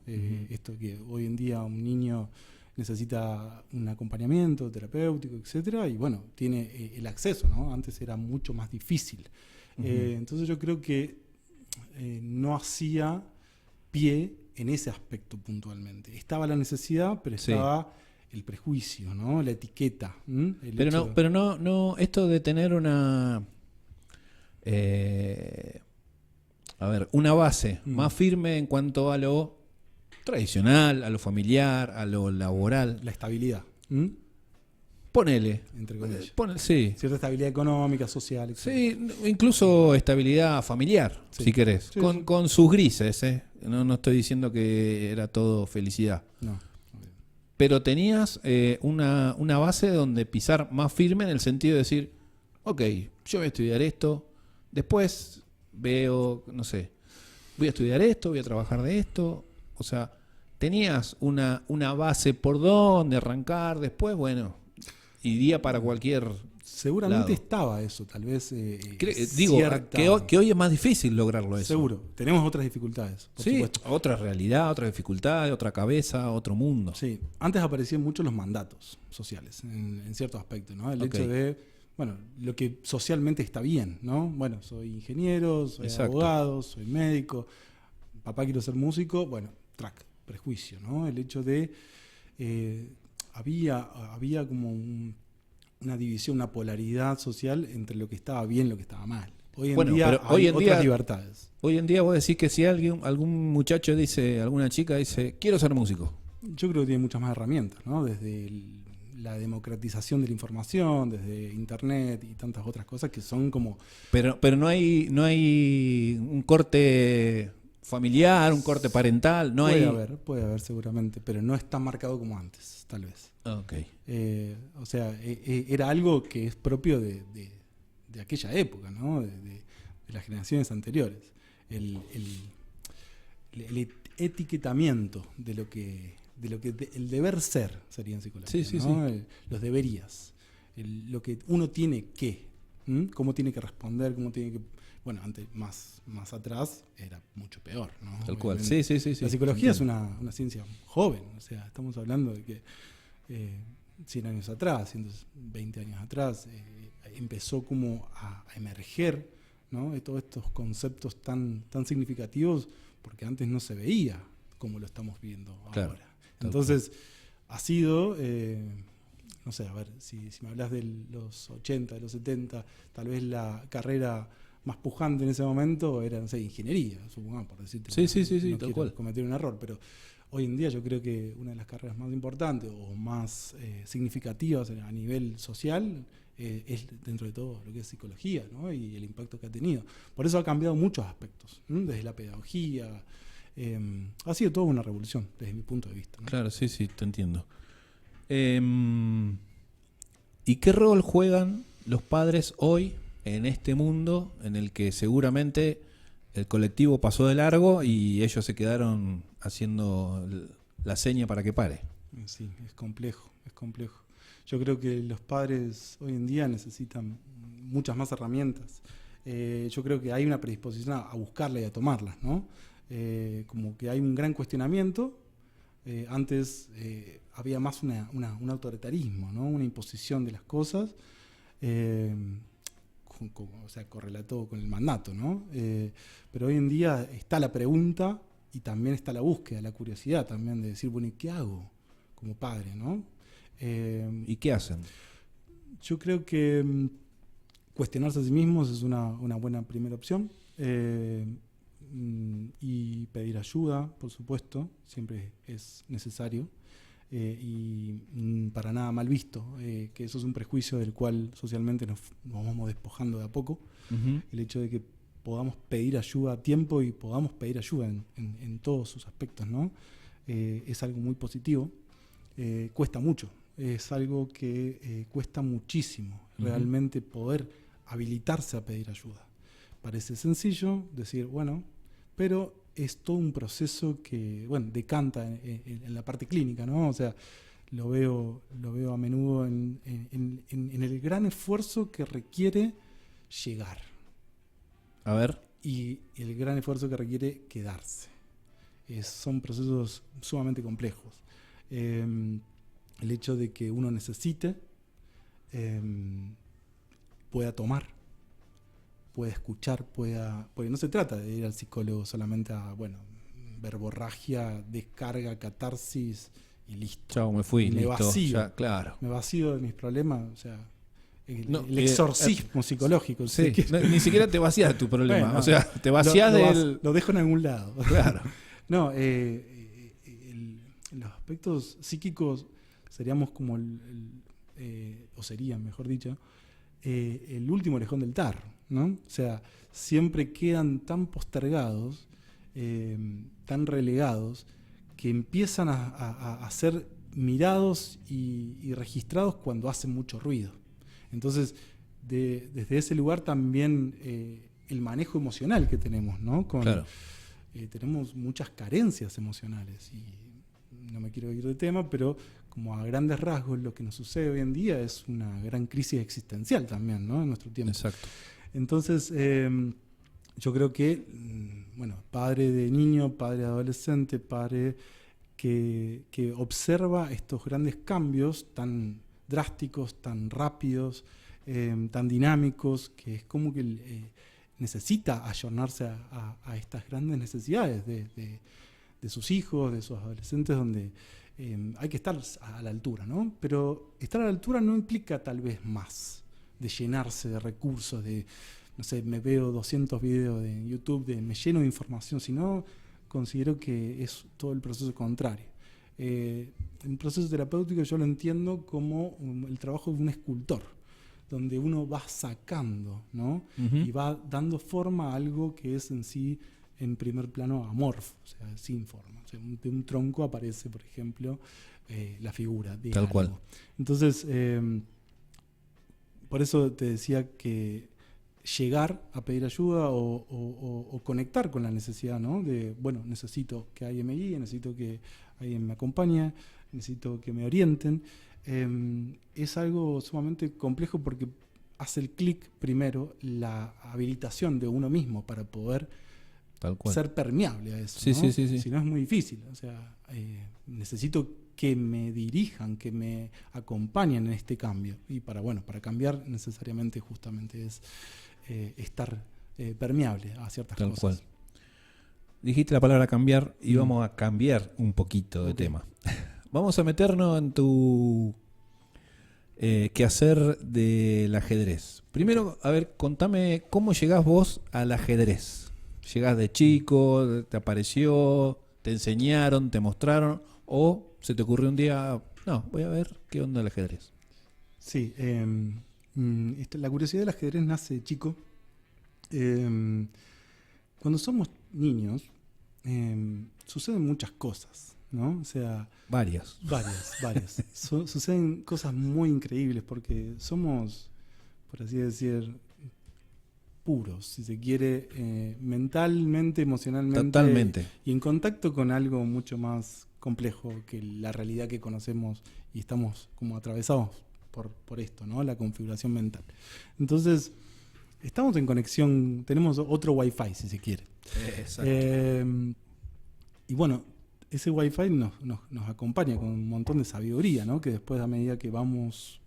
Esto que hoy en día un niño necesita un acompañamiento terapéutico, etcétera, y bueno, tiene el acceso, ¿no? Antes era mucho más difícil. Entonces yo creo que no hacía pie en ese aspecto puntualmente. Estaba la necesidad, pero estaba el prejuicio, ¿no? La etiqueta. Pero no, esto de tener una una base más firme en cuanto a lo tradicional, a lo familiar, a lo laboral. La estabilidad. Ponele. Entre comillas. Sí. Cierta estabilidad económica, social, etc. Sí, incluso estabilidad familiar, si querés. Sí, con sus grises, ¿eh? No estoy diciendo que era todo felicidad. No. Pero tenías una base donde pisar más firme en el sentido de decir, ok, yo voy a estudiar esto, después veo, no sé, voy a estudiar esto, voy a trabajar de esto. O sea, tenías una base por donde arrancar, después, bueno, iría para cualquier seguramente lado. Estaba eso, tal vez digo, que hoy es más difícil lograrlo eso. Seguro, tenemos otras dificultades, por supuesto. Otra realidad, otra dificultad, otra cabeza, otro mundo. Sí, antes aparecían mucho los mandatos sociales, en ciertos aspectos, ¿no? El hecho de, bueno, lo que socialmente está bien, ¿no? Bueno, soy ingeniero, soy abogado, soy médico, papá quiero ser músico, bueno, prejuicio, ¿no? El hecho de había como una división, una polaridad social entre lo que estaba bien y lo que estaba mal. Hoy en día hay otras libertades. Hoy en día vos decís que si algún muchacho dice, alguna chica dice, quiero ser músico. Yo creo que tiene muchas más herramientas, ¿no? Desde la democratización de la información, desde internet y tantas otras cosas que son como... Pero no hay un corte familiar, un corte parental, puede haber seguramente, pero no es tan marcado como antes, tal vez. Okay. O sea, era algo que es propio de aquella época, ¿no? De las generaciones anteriores. El etiquetamiento de lo que el deber ser sería en psicología, ¿no? Los deberías, lo que uno tiene que, cómo tiene que responder, cómo tiene que... Bueno, antes, más atrás, era mucho peor, ¿no? Tal cual. Sí. La psicología es una ciencia joven, o sea, estamos hablando de que 100 años atrás, 120 años atrás, empezó como a emerger, ¿no? De todos estos conceptos tan significativos, porque antes no se veía como lo estamos viendo ahora. Entonces, ha sido... no sé, a ver, si me hablas de los 80, de los 70, tal vez la carrera más pujante en ese momento era, no sé, ingeniería, supongamos, por decirte. Sí, tal cual. Cometer un error, pero hoy en día yo creo que una de las carreras más importantes o más significativas a nivel social es, dentro de todo, lo que es psicología, ¿no? Y el impacto que ha tenido. Por eso ha cambiado muchos aspectos, desde la pedagogía. Ha sido toda una revolución, desde mi punto de vista, ¿no? Claro, sí, te entiendo. ¿Y qué rol juegan los padres hoy en este mundo en el que seguramente el colectivo pasó de largo y ellos se quedaron haciendo la seña para que pare? Sí, es complejo. Yo creo que los padres hoy en día necesitan muchas más herramientas. Yo creo que hay una predisposición a buscarlas y a tomarlas, ¿no? Como que hay un gran cuestionamiento. Antes había más un autoritarismo, ¿no? Una imposición de las cosas, o sea, correlatado con el mandato, ¿no? Pero hoy en día está la pregunta y también está la búsqueda, la curiosidad también de decir, bueno, ¿y qué hago como padre, no? ¿Y qué hacen? Yo creo que cuestionarse a sí mismos es una buena primera opción. Y pedir ayuda, por supuesto, siempre es necesario. Y para nada mal visto, que eso es un prejuicio del cual socialmente nos vamos despojando de a poco. El hecho de que podamos pedir ayuda a tiempo y podamos pedir ayuda en todos sus aspectos, ¿no? Es algo muy positivo. Cuesta mucho, es algo que cuesta muchísimo realmente poder habilitarse a pedir ayuda. Parece sencillo decir, bueno, pero es todo un proceso que, bueno, decanta en la parte clínica, ¿no? O sea, lo veo a menudo en el gran esfuerzo que requiere llegar. A ver. Y el gran esfuerzo que requiere quedarse. Son procesos sumamente complejos. El hecho de que uno necesite, pueda tomar, pueda escuchar, porque no se trata de ir al psicólogo solamente a, bueno, verborragia, descarga, catarsis y listo. Chao, me fui, me listo. Vacío, ya, claro. Me vacío de mis problemas, o sea, el exorcismo psicológico. Sí, ni siquiera te vacías de tu problema, bueno, o sea, te vacías lo dejo en algún lado. Claro. No, los aspectos psíquicos seríamos como o serían, mejor dicho, el último orejón del tarro, ¿no? O sea, siempre quedan tan postergados, tan relegados, que empiezan a ser mirados y registrados cuando hacen mucho ruido. Entonces, desde ese lugar también el manejo emocional que tenemos, ¿no? Claro. Tenemos muchas carencias emocionales y no me quiero ir de tema, pero como a grandes rasgos lo que nos sucede hoy en día es una gran crisis existencial también, ¿no? En nuestro tiempo. Exacto. Entonces, yo creo que, bueno, padre de niño, padre de adolescente, padre que observa estos grandes cambios tan drásticos, tan rápidos, tan dinámicos, que es como que necesita ayornarse a estas grandes necesidades de sus hijos, de sus adolescentes, donde hay que estar a la altura, ¿no? Pero estar a la altura no implica tal vez más de llenarse de recursos, de, no sé, me veo 200 videos de YouTube, me lleno de información, sino considero que es todo el proceso contrario. El proceso terapéutico yo lo entiendo como el trabajo de un escultor, donde uno va sacando, ¿no? Y va dando forma a algo que es en sí, en primer plano, amorfo, o sea, sin forma. O sea, de un tronco aparece, por ejemplo, la figura de tal algo. cual. Entonces, por eso te decía que llegar a pedir ayuda o conectar con la necesidad, ¿no? De, bueno, necesito que alguien me guíe, necesito que alguien me acompañe, necesito que me orienten. Es algo sumamente complejo porque hace el clic primero la habilitación de uno mismo para poder tal cual ser permeable a eso, sí, ¿no? Sí. Si no es muy difícil, o sea, necesito que me dirijan, que me acompañen en este cambio. Y para cambiar necesariamente justamente es estar permeable a ciertas tal cosas. Cual. Dijiste la palabra cambiar y vamos a cambiar un poquito de tema. Vamos a meternos en tu quehacer del ajedrez. Primero, a ver, contame cómo llegás vos al ajedrez. ¿Llegás de chico? ¿Te apareció? ¿Te enseñaron? ¿Te mostraron? ¿O se te ocurrió un día, no, voy a ver qué onda el ajedrez? Sí, la curiosidad del ajedrez nace de chico. Cuando somos niños, suceden muchas cosas, ¿no? O sea, varias. Suceden cosas muy increíbles porque somos, por así decir, puros, si se quiere, mentalmente, emocionalmente. Totalmente. Y en contacto con algo mucho más complejo que la realidad que conocemos y estamos como atravesados por esto, ¿no? La configuración mental. Entonces, estamos en conexión, tenemos otro Wi-Fi, si se quiere. Exacto. Y bueno, ese Wi-Fi nos acompaña con un montón de sabiduría, ¿no? Que después, a medida que vamos,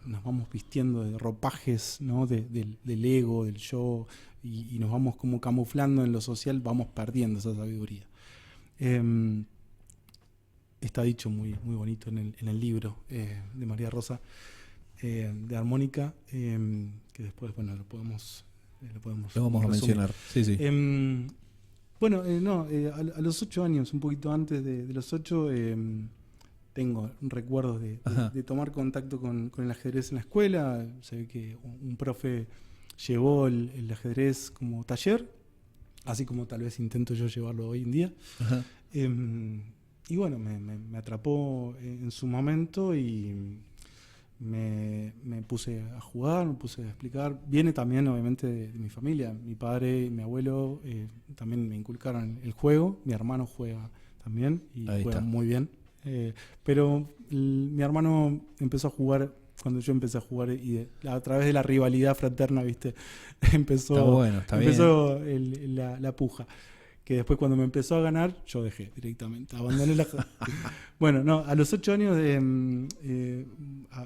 nos vamos vistiendo de ropajes, ¿no? Del ego, del yo, y nos vamos como camuflando en lo social, vamos perdiendo esa sabiduría. Está dicho muy bonito en el libro de María Rosa, de armónica, que después, bueno, lo podemos Lo vamos a mencionar, sí. Bueno, a los 8 años, un poquito antes de los 8, tengo recuerdos de tomar contacto con el ajedrez en la escuela. Se ve que un profe llevó el ajedrez como taller, así como tal vez intento yo llevarlo hoy en día. Y bueno, me atrapó en su momento y me puse a jugar, me puse a explicar. Viene también obviamente de mi familia. Mi padre y mi abuelo también me inculcaron el juego. Mi hermano juega también y Ahí juega está. muy bien. Pero mi hermano empezó a jugar cuando yo empecé a jugar y a través de la rivalidad fraterna, ¿viste? Está bueno, está empezó la puja. Que después cuando me empezó a ganar, yo dejé directamente, abandoné la... Bueno, no, a los 8 años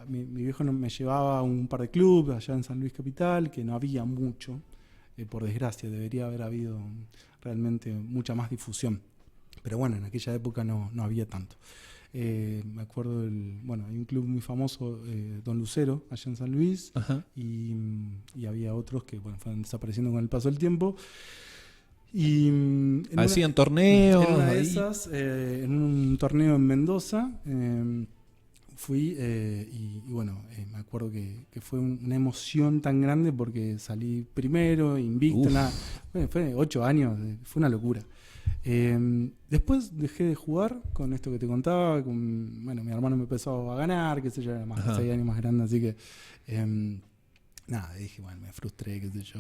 mi viejo me llevaba a un par de clubes allá en San Luis Capital, que no había mucho, por desgracia, debería haber habido realmente mucha más difusión. Pero bueno, en aquella época no había tanto. Me acuerdo hay un club muy famoso, Don Lucero, allá en San Luis, y había otros que fueron desapareciendo con el paso del tiempo. Y hacían torneos. En una de esas, en un torneo en Mendoza, fui me acuerdo que fue una emoción tan grande porque salí primero, invicto, fue 8 años, fue una locura. Después dejé de jugar con esto que te contaba, mi hermano me empezó a ganar, qué sé yo, era más de 6 años más grande, así que dije, me frustré, qué sé yo,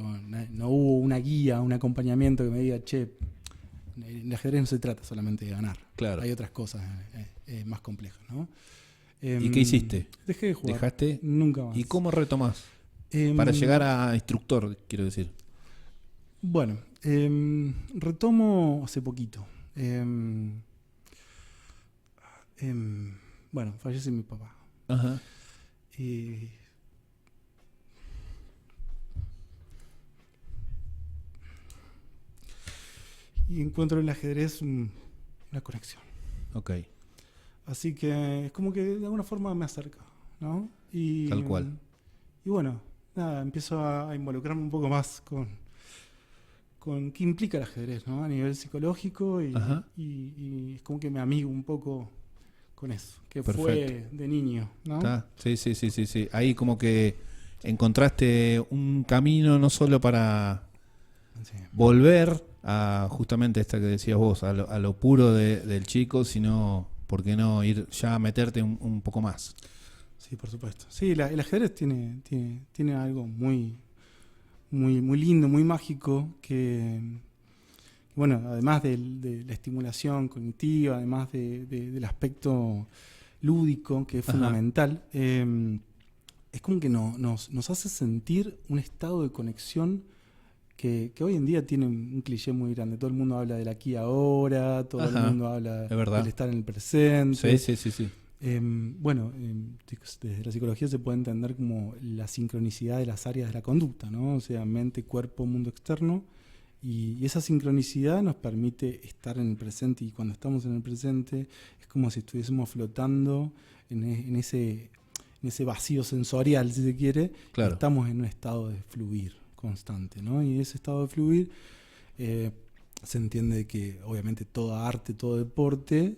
no hubo una guía, un acompañamiento que me diga, che, el ajedrez no se trata solamente de ganar, claro. Hay otras cosas más complejas, ¿no? ¿Y qué hiciste? Dejé de jugar. ¿Dejaste? Nunca más. ¿Y cómo retomás? Para llegar a instructor, quiero decir. Bueno, retomo hace poquito. Fallece mi papá. Y encuentro en el ajedrez una conexión. Ok. Así que es como que de alguna forma me acerca, ¿no? Tal cual. Y bueno, empiezo a involucrarme un poco más con qué implica el ajedrez, ¿no? A nivel psicológico y es como que me amigo un poco con eso, que Perfecto. fue de niño, ¿no? Sí. Ahí como que encontraste un camino no solo para volver a justamente esta que decías vos, a lo puro del chico, sino, ¿por qué no ir ya a meterte un poco más? Sí, por supuesto. Sí, el ajedrez tiene algo muy, muy, muy lindo, muy mágico, que además de la estimulación cognitiva, además del aspecto lúdico, que es fundamental, es como que nos hace sentir un estado de conexión que hoy en día tiene un cliché muy grande. Todo el mundo habla del aquí y ahora, todo el mundo habla del estar en el presente. Sí. Desde la psicología se puede entender como la sincronicidad de las áreas de la conducta, ¿no? O sea, mente, cuerpo, mundo externo. Y esa sincronicidad nos permite estar en el presente. Y cuando estamos en el presente es como si estuviésemos flotando en ese vacío sensorial, si se quiere. Claro. Estamos en un estado de fluir constante, ¿no? Y ese estado de fluir se entiende que obviamente toda arte, todo deporte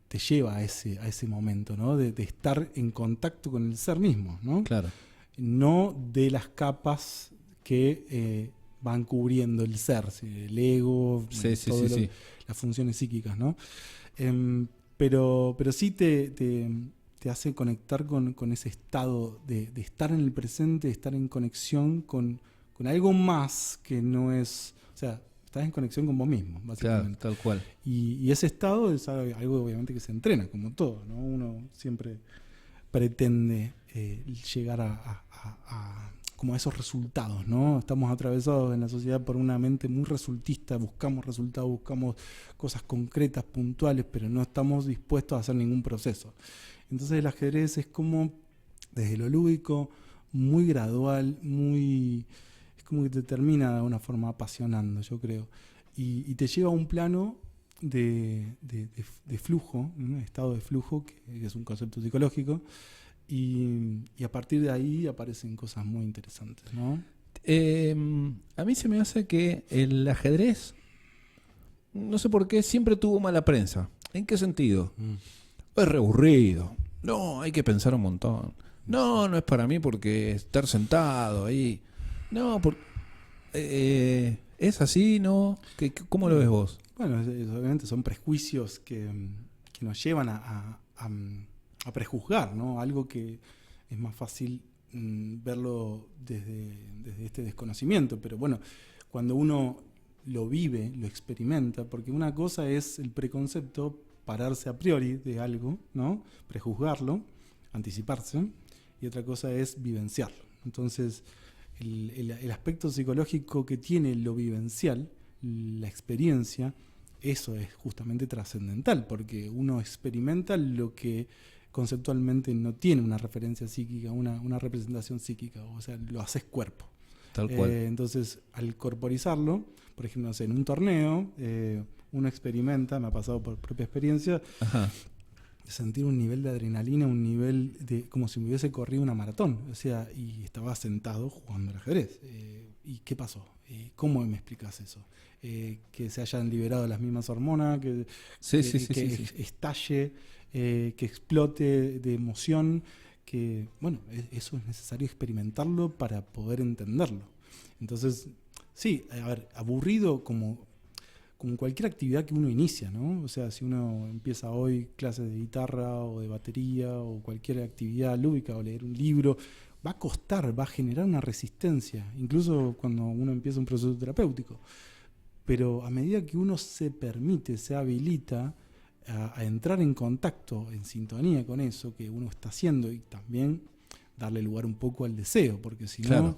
te lleva a ese momento, ¿no? De estar en contacto con el ser mismo, ¿no? Claro. No de las capas que van cubriendo el ser, el ego, las funciones psíquicas, ¿no? Pero sí te hace conectar con ese estado de estar en el presente, de estar en conexión con algo más que no es... O sea, estás en conexión con vos mismo, básicamente. Claro, tal cual. Y ese estado es algo obviamente que se entrena, como todo, ¿no? Uno siempre pretende llegar a como a esos resultados, ¿no? Estamos atravesados en la sociedad por una mente muy resultista, buscamos resultados, buscamos cosas concretas, puntuales, pero no estamos dispuestos a hacer ningún proceso. Entonces el ajedrez es como, desde lo lúdico, muy gradual, es como que te termina de alguna forma apasionando, yo creo. Y te lleva a un plano de flujo, un estado de flujo, que es un concepto psicológico, Y a partir de ahí aparecen cosas muy interesantes, ¿no? A mí se me hace que el ajedrez, no sé por qué, siempre tuvo mala prensa. ¿En qué sentido? Es re aburrido. No, hay que pensar un montón. No, no es para mí porque estar sentado ahí. No, ¿es así? ¿No? ¿Cómo lo ves vos? Bueno, obviamente son prejuicios que nos llevan a prejuzgar, ¿no? Algo que es más fácil verlo desde este desconocimiento, pero bueno, cuando uno lo vive, lo experimenta, porque una cosa es el preconcepto, pararse a priori de algo, ¿no? Prejuzgarlo, anticiparse, y otra cosa es vivenciarlo. Entonces, el aspecto psicológico que tiene lo vivencial, la experiencia, eso es justamente trascendental, porque uno experimenta lo que conceptualmente no tiene una referencia psíquica, una representación psíquica, o sea, lo haces cuerpo. Tal cual. Entonces, al corporizarlo, por ejemplo, no sé, en un torneo, uno experimenta, me ha pasado por propia experiencia, sentir un nivel de adrenalina, un nivel de como si me hubiese corrido una maratón, o sea, y estaba sentado jugando al ajedrez. ¿Y qué pasó? ¿Cómo me explicas eso? Que se hayan liberado las mismas hormonas, que estalle, que explote de emoción, que bueno, eso es necesario experimentarlo para poder entenderlo. Entonces, sí, a ver, aburrido como cualquier actividad que uno inicia, ¿no? O sea, si uno empieza hoy clases de guitarra o de batería o cualquier actividad lúdica o leer un libro, va a costar, va a generar una resistencia, incluso cuando uno empieza un proceso terapéutico. Pero a medida que uno se permite, se habilita a entrar en contacto, en sintonía con eso que uno está haciendo, y también darle lugar un poco al deseo, porque si no,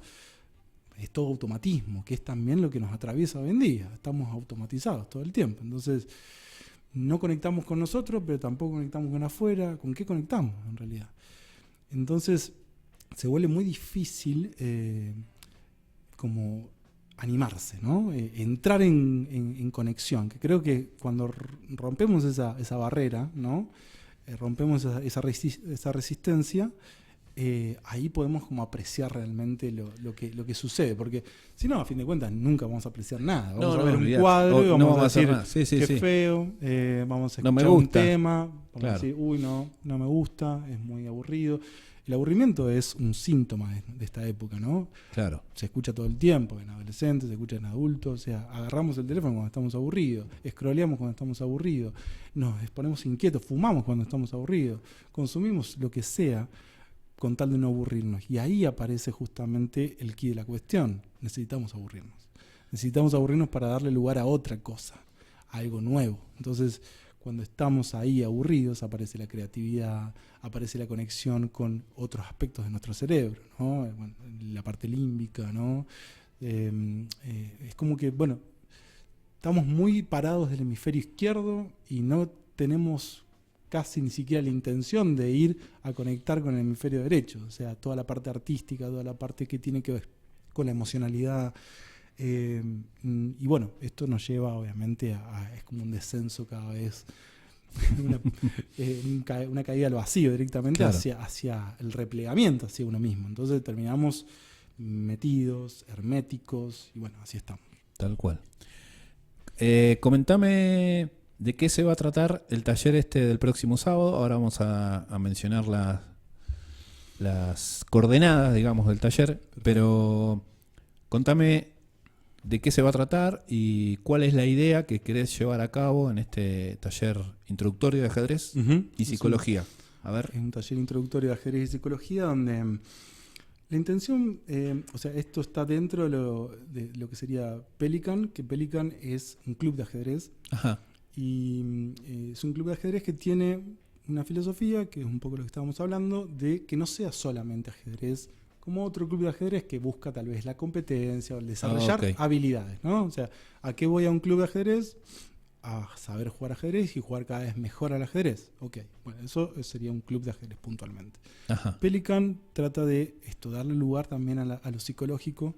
es todo automatismo, que es también lo que nos atraviesa hoy en día. Estamos automatizados todo el tiempo. Entonces, no conectamos con nosotros, pero tampoco conectamos con afuera. ¿Con qué conectamos, en realidad? Entonces, se vuelve muy difícil como animarse, ¿no? Entrar en conexión, que creo que cuando rompemos esa barrera, ¿no? Rompemos esa resistencia, ahí podemos como apreciar realmente lo que sucede, porque si no, a fin de cuentas, nunca vamos a apreciar nada. Vamos a ver un cuadro y vamos a decir, qué feo, vamos a escuchar un tema, vamos a decir, uy, no me gusta, es muy aburrido. El aburrimiento es un síntoma de esta época, ¿no? Claro. Se escucha todo el tiempo, en adolescentes, se escucha en adultos, o sea, agarramos el teléfono cuando estamos aburridos, scrolleamos cuando estamos aburridos, nos ponemos inquietos, fumamos cuando estamos aburridos, consumimos lo que sea con tal de no aburrirnos. Y ahí aparece justamente el quid de la cuestión. Necesitamos aburrirnos. Necesitamos aburrirnos para darle lugar a otra cosa, a algo nuevo. Entonces, cuando estamos ahí aburridos, aparece la creatividad, aparece la conexión con otros aspectos de nuestro cerebro, ¿no? Bueno, la parte límbica, ¿no? Es como que, bueno, estamos muy parados del hemisferio izquierdo y no tenemos casi ni siquiera la intención de ir a conectar con el hemisferio derecho, o sea, toda la parte artística, toda la parte que tiene que ver con la emocionalidad. Y bueno, esto nos lleva obviamente es como un descenso cada vez, una caída al vacío directamente, claro, hacia el replegamiento, hacia uno mismo. Entonces terminamos metidos, herméticos, y bueno, así estamos. Tal cual. Comentame de qué se va a tratar el taller del próximo sábado. Ahora vamos a mencionar las coordenadas, digamos, del taller, pero contame de qué se va a tratar y cuál es la idea que querés llevar a cabo en este taller introductorio de ajedrez y psicología. A ver. Es un taller introductorio de ajedrez y psicología donde la intención, o sea, esto está dentro de lo que sería Pelican, que Pelican es un club de ajedrez. Ajá. Y es un club de ajedrez que tiene una filosofía, que es un poco lo que estábamos hablando, de que no sea solamente ajedrez, como otro club de ajedrez que busca tal vez la competencia o el desarrollar habilidades, ¿no? O sea, ¿a qué voy a un club de ajedrez? A saber jugar ajedrez y jugar cada vez mejor al ajedrez. Ok, bueno, eso sería un club de ajedrez puntualmente. Ajá. Pelican trata de darle lugar también a lo psicológico,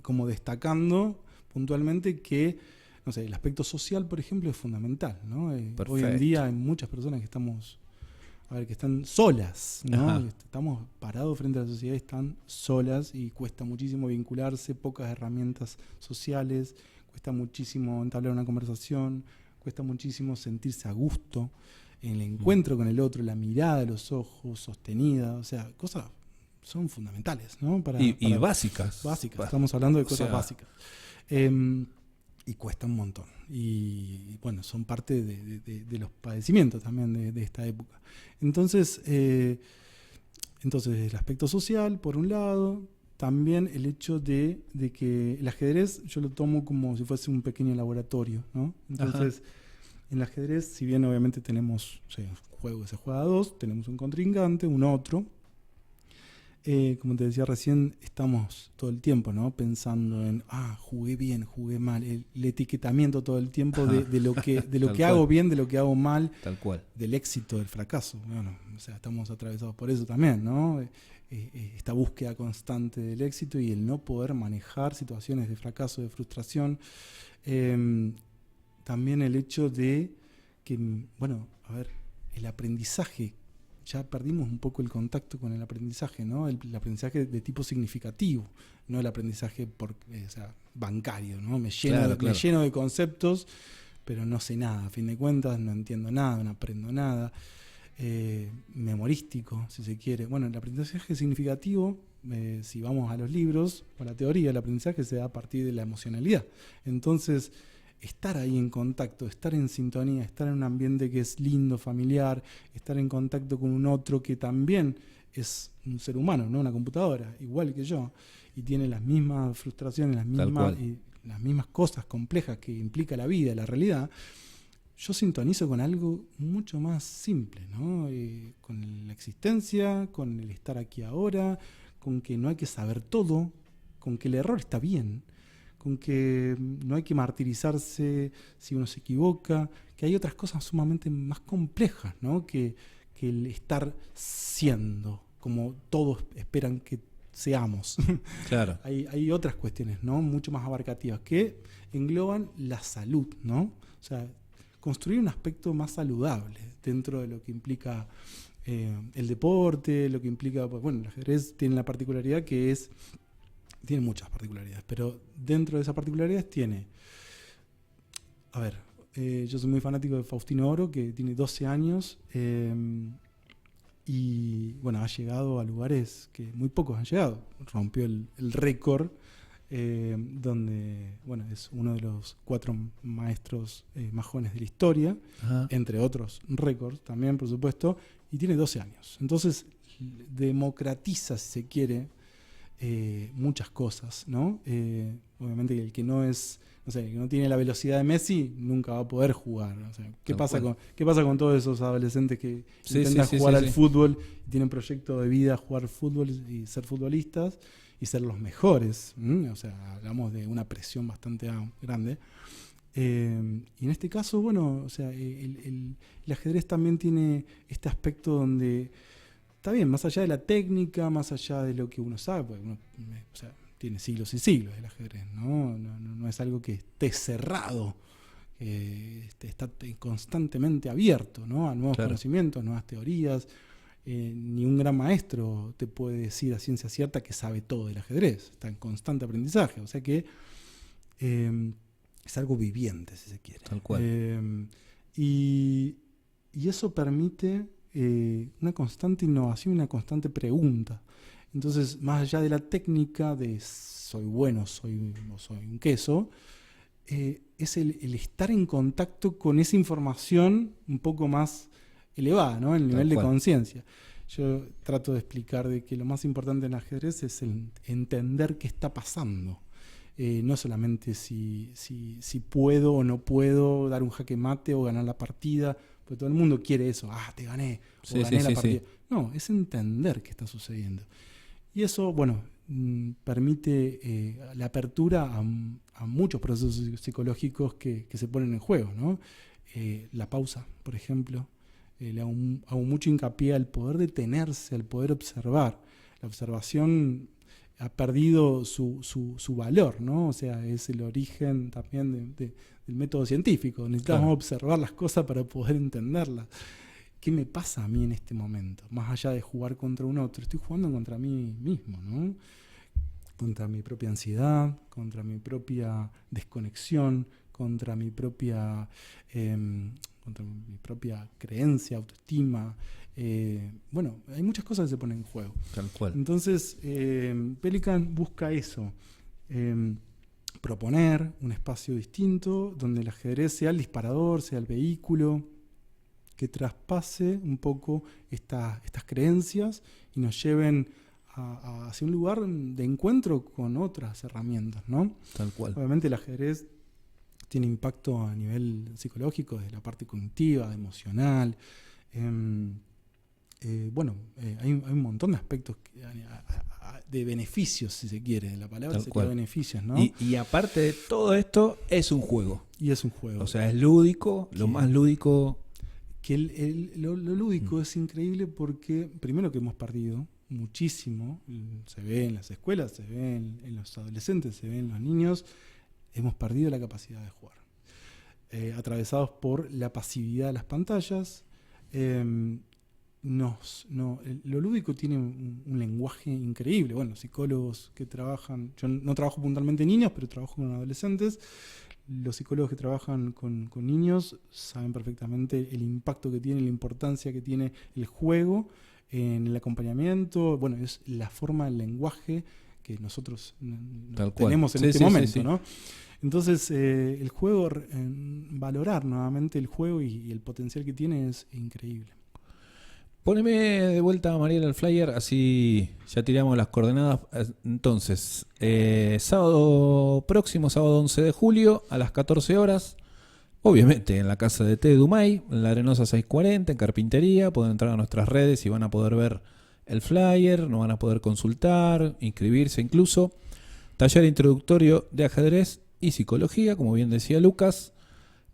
como destacando puntualmente que, no sé, el aspecto social, por ejemplo, es fundamental, ¿no? Hoy en día hay muchas personas que estamos a ver, que están solas, ¿no? Ajá. Estamos parados frente a la sociedad, están solas y cuesta muchísimo vincularse, pocas herramientas sociales, cuesta muchísimo entablar una conversación, cuesta muchísimo sentirse a gusto en el encuentro con el otro, la mirada de los ojos sostenida, o sea, cosas son fundamentales, ¿no? Y básicas. Básicas, estamos hablando de cosas O sea, básicas. Y cuesta un montón. Y bueno, son parte de los padecimientos también de esta época. Entonces, el aspecto social, por un lado, también el hecho de que el ajedrez yo lo tomo como si fuese un pequeño laboratorio, ¿no? Entonces, en el ajedrez, si bien obviamente tenemos, o sea, un juego que se juega a dos, tenemos un contrincante, un otro. Como te decía recién, estamos todo el tiempo, ¿no? Pensando en, jugué bien, jugué mal, el etiquetamiento todo el tiempo de lo que hago bien, de lo que hago mal, tal cual, del éxito, del fracaso. Bueno, o sea, estamos atravesados por eso también, ¿no? Esta búsqueda constante del éxito y el no poder manejar situaciones de fracaso, de frustración. También el hecho de que, bueno, a ver, el aprendizaje, ya perdimos un poco el contacto con el aprendizaje, ¿no? El aprendizaje de tipo significativo, no el aprendizaje bancario, ¿no? Me lleno de conceptos, pero no sé nada, a fin de cuentas no entiendo nada, no aprendo nada. Memorístico, si se quiere. Bueno, el aprendizaje significativo, si vamos a los libros, o la teoría, el aprendizaje se da a partir de la emocionalidad. Entonces, estar ahí en contacto, estar en sintonía, estar en un ambiente que es lindo, familiar, estar en contacto con un otro que también es un ser humano, no una computadora, igual que yo, y tiene las mismas frustraciones, las mismas cosas complejas que implica la vida, la realidad. Yo sintonizo con algo mucho más simple, ¿no? Con la existencia, con el estar aquí ahora, con que no hay que saber todo, con que el error está bien, con que no hay que martirizarse si uno se equivoca, que hay otras cosas sumamente más complejas, ¿no? que el estar siendo, como todos esperan que seamos. Claro. Hay otras cuestiones, ¿no? Mucho más abarcativas, que engloban la salud, ¿no? O sea, construir un aspecto más saludable dentro de lo que implica el deporte, lo que implica, bueno, el ajedrez tiene la particularidad que tiene muchas particularidades, pero dentro de esas particularidades tiene, yo soy muy fanático de Faustino Oro, que tiene 12 años y bueno, ha llegado a lugares que muy pocos han llegado. Rompió el récord, donde bueno, es uno de los 4 maestros más jóvenes de la historia, entre otros récords también, por supuesto, y tiene 12 años. Entonces democratiza, si se quiere, muchas cosas, ¿no? Obviamente el que no es, no sé, el que no tiene la velocidad de Messi nunca va a poder jugar. O sea, ¿qué pasa con todos esos adolescentes que intentan jugar al fútbol y tienen proyecto de vida jugar fútbol y ser futbolistas y ser los mejores? O sea, hablamos de una presión bastante grande. Y en este caso, bueno, o sea, el ajedrez también tiene este aspecto donde está bien, más allá de la técnica, más allá de lo que uno sabe, porque uno, o sea, tiene siglos y siglos el ajedrez, ¿no? No es algo que esté cerrado, está constantemente abierto, ¿no? A nuevos conocimientos, nuevas teorías. Ni un gran maestro te puede decir a ciencia cierta que sabe todo del ajedrez, está en constante aprendizaje, o sea que es algo viviente, si se quiere. Tal cual. Y eso permite una constante innovación, una constante pregunta. Entonces, más allá de la técnica de soy bueno, soy un queso, es el estar en contacto con esa información un poco más elevada, ¿no? El nivel de conciencia. Yo trato de explicar de que lo más importante en el ajedrez es el entender qué está pasando. No solamente si puedo o no puedo dar un jaque mate o ganar la partida, porque todo el mundo quiere eso, te gané, o gané la partida. No, es entender qué está sucediendo. Y eso, bueno, permite la apertura a muchos procesos psicológicos que se ponen en juego, ¿no? La pausa, por ejemplo. Le hago mucho hincapié al poder detenerse, al poder observar. La observación ha perdido su valor, ¿no? O sea, es el origen también del método científico. Necesitamos observar las cosas para poder entenderlas. ¿qué me pasa a mí en este momento? Más allá de jugar contra un otro, estoy jugando contra mí mismo, ¿no? Contra mi propia ansiedad, contra mi propia desconexión, contra mi propia creencia, autoestima. Bueno, hay muchas cosas que se ponen en juego. Tal cual. Entonces, Pelican busca eso, proponer un espacio distinto donde el ajedrez sea el disparador, sea el vehículo que traspase un poco estas creencias y nos lleven hacia un lugar de encuentro con otras herramientas, ¿no? Tal cual. Obviamente el ajedrez tiene impacto a nivel psicológico, de la parte cognitiva, emocional. Hay un montón de aspectos de beneficios, si se quiere, la palabra sería beneficios, ¿no? Y aparte de todo esto, es un juego. Y es un juego. O sea, es lúdico, lo más lúdico. Que lo lúdico es increíble porque, primero, que hemos perdido muchísimo, se ve en las escuelas, se ve en los adolescentes, se ve en los niños, hemos perdido la capacidad de jugar. Atravesados por la pasividad de las pantallas, lo lúdico tiene un lenguaje increíble. Bueno, psicólogos que trabajan, yo no trabajo puntualmente en niños, pero trabajo con adolescentes. Los psicólogos que trabajan con niños saben perfectamente el impacto que tiene, la importancia que tiene el juego en el acompañamiento. Bueno, es la forma del lenguaje que nosotros tenemos en este momento, ¿no? Entonces, el juego, valorar nuevamente el juego y el potencial que tiene es increíble. Poneme de vuelta, Mariela, el flyer, así ya tiramos las coordenadas. Entonces, próximo sábado 11 de julio a las 14 horas, obviamente en la casa de té de Dumay, en la Arenosa 640, en Carpintería. Pueden entrar a nuestras redes y van a poder ver el flyer, nos van a poder consultar, inscribirse incluso. Taller introductorio de ajedrez y psicología, como bien decía Lucas.